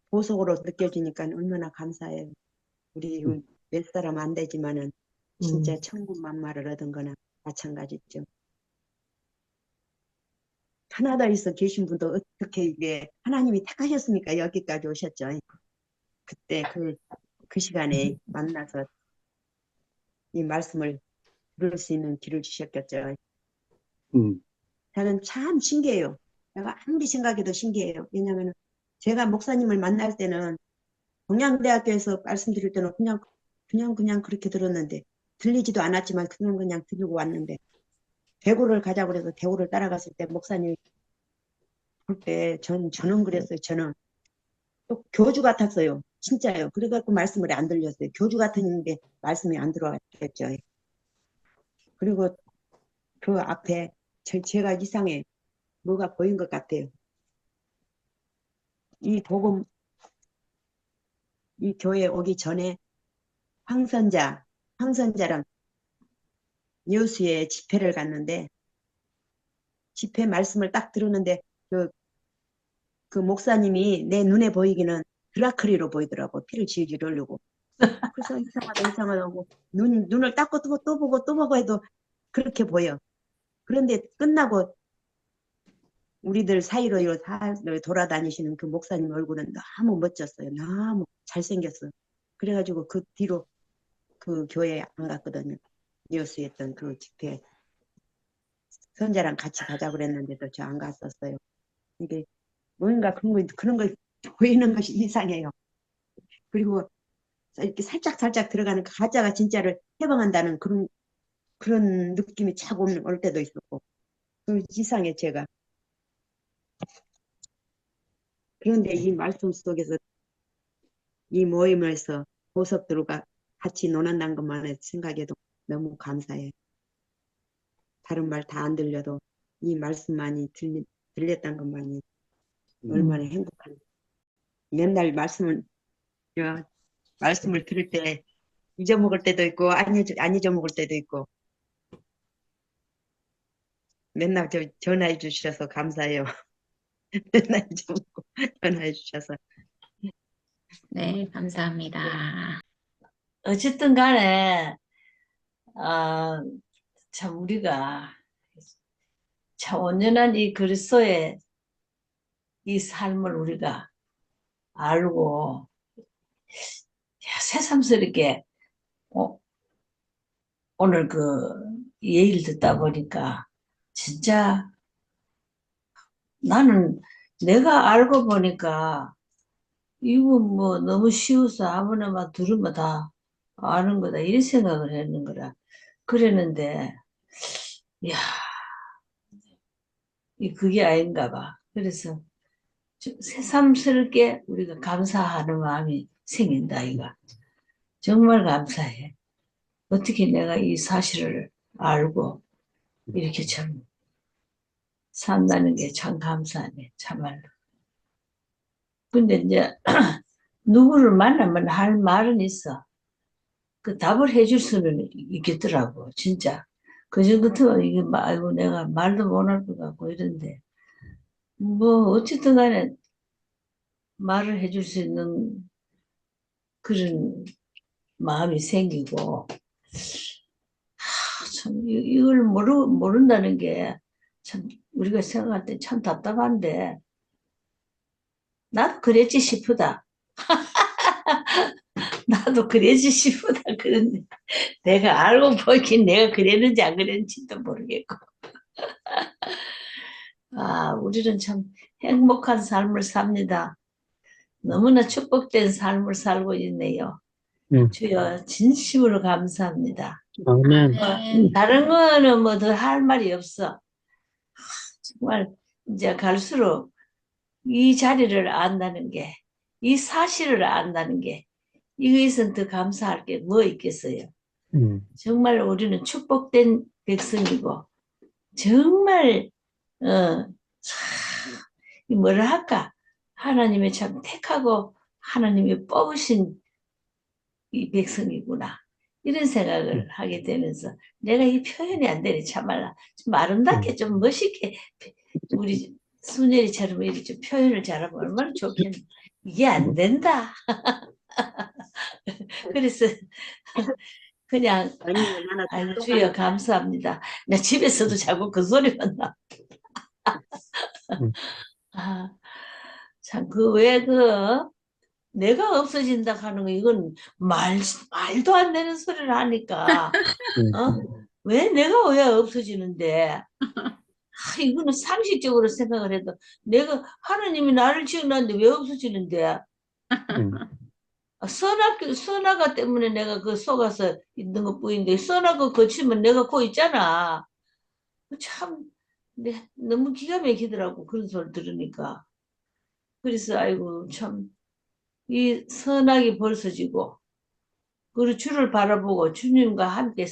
보석으로 느껴지니까 얼마나 감사해요. 우리 몇 사람 안 되지만은 진짜 천국 만마를 얻은 거나 마찬가지죠. 캐나다에서 계신 분도 어떻게 이게 하나님이 택하셨습니까? 여기까지 오셨죠. 그때 그 시간에 만나서 이 말씀을 들을 수 있는 길을 주셨겠죠. 음, 저는 참 신기해요. 내가 아무리 생각해도 신기해요. 왜냐하면 제가 목사님을 만날 때는 동양대학교에서 말씀드릴 때는 그냥 그렇게 들었는데 들리지도 않았지만 그냥 들리고 왔는데 대구를 가자고 해서 대구를 따라갔을 때 목사님이 볼 때 저는 그랬어요. 저는 또 교주 같았어요. 진짜요. 그래갖고 말씀을 안 들렸어요. 교주 같은데 말씀이 안 들어왔겠죠. 그리고 그 앞에 제가 이상해 뭐가 보인 것 같아요. 이 복음, 이 교회 오기 전에 황선자랑 여수에 집회를 갔는데, 집회 말씀을 딱 들었는데, 그 목사님이 내 눈에 보이기는 드라크리로 보이더라고. 피를 지우지를 하려고. 그래서 이상하다고. 눈을 닦고 또 보고 또 보고 해도 그렇게 보여. 그런데 끝나고 우리들 사이로 돌아다니시는 그 목사님 얼굴은 너무 멋졌어요. 너무 잘생겼어요. 그래가지고 그 뒤로 그 교회에 안 갔거든요. 뉴스에 했던 그 집회. 선자랑 같이 가자 그랬는데도 저 안 갔었어요. 이게 뭔가 그런 거 보이는 것이 이상해요. 그리고 이렇게 살짝 들어가는 가짜가 진짜를 해방한다는 그런 느낌이 착 올 때도 있었고. 이상해, 제가. 그런데 이 말씀 속에서 이 모임에서 보석들과 같이 논한다는 것만 생각해도 너무 감사해요. 다른 말 다 안 들려도 이 말씀만이 들렸다는 것만이 얼마나 행복한지. 맨날 말씀을 들을 때 잊어먹을 때도 있고 안 잊어먹을 때도 있고 맨날 전화해 주셔서 감사해요. 맨날 잊어먹고 전화해 주셔서. 네, 감사합니다. 어쨌든 간에, 참 우리가 참 온전한 이 그리스도의 이 삶을 우리가 알고 새삼스럽게 오늘 이 얘기를 듣다 보니까 진짜 나는 내가 알고 보니까 이거 뭐 너무 쉬워서 아무나 막 들으면 다 아는 거다 이런 생각을 했는 거라. 그랬는데 야, 그게 아닌가 봐. 그래서 새삼스럽게 우리가 감사하는 마음이 생긴다 이거. 정말 감사해. 어떻게 내가 이 사실을 알고 이렇게 참 산다는 게 참 감사하네, 참말로. 근데 이제 누구를 만나면 할 말은 있어. 그 답을 해줄 수는 있겠더라고, 진짜. 그전 같으면 이게 아이고 내가 말도 못할 것 같고 이런데 뭐 어쨌든 간에 말을 해줄 수 있는 그런 마음이 생기고 참 이걸 모른다는 게 참 우리가 생각할 때 참 답답한데 나도 그랬지 싶다. 나도 그랬지 싶다. 그런데 내가 알고 보긴 내가 그랬는지 안 그랬는지도 모르겠고. 우리는 참 행복한 삶을 삽니다. 너무나 축복된 삶을 살고 있네요. 주여 진심으로 감사합니다. 아멘. 다른 거는 뭐 더 할 말이 없어. 정말 이제 갈수록 이 자리를 안다는 게, 이 사실을 안다는 게 이것은 더 감사할 게 뭐 있겠어요. 정말 우리는 축복된 백성이고 정말 뭐라 할까 하나님의 참 택하고 하나님이 뽑으신 이 백성이구나 이런 생각을 하게 되면서 내가 이 표현이 안 되네 참말로 좀 아름답게 좀 멋있게 우리 순열이처럼 이렇게 좀 표현을 잘하면 얼마나 좋겠나. 이게 안 된다. 그래서 그냥 아이고 주여 감사합니다. 나 집에서도 자꾸 그 소리만 나. 참 왜 내가 없어진다 하는 거 이건 말도 안 되는 소리를 하니까 왜 내가 왜 없어지는데 이거는 상식적으로 생각을 해도 내가 하나님이 나를 지어놨는데 왜 없어지는데 선악가 때문에 내가 그 속아서 있는 것 뿐인데 선악가 거치면 내가 거 있잖아. 참 너무 기가 막히더라고 그런 소리 들으니까. 그래서 아이고 참 이 선악이 벌써지고 그리고 주를 바라보고 주님과 함께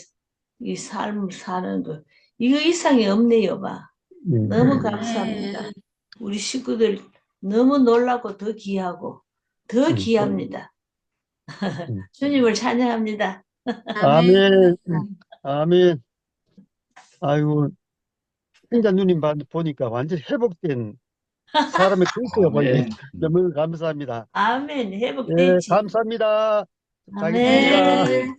이 삶을 사는 거 이거 이상이 없네요 봐. 너무 감사합니다. 우리 식구들 너무 놀랍고 더 귀하고 더 귀합니다. 음. 주님을 찬양합니다. 아멘. 아멘. 아이고, 진짜 누님 보니까 완전 회복된 사람의 그리스도가 보이네. 아멘. 너무 감사합니다. 아멘. 예, 회복됐지. 감사합니다. 아멘. 가겠습니다. 네.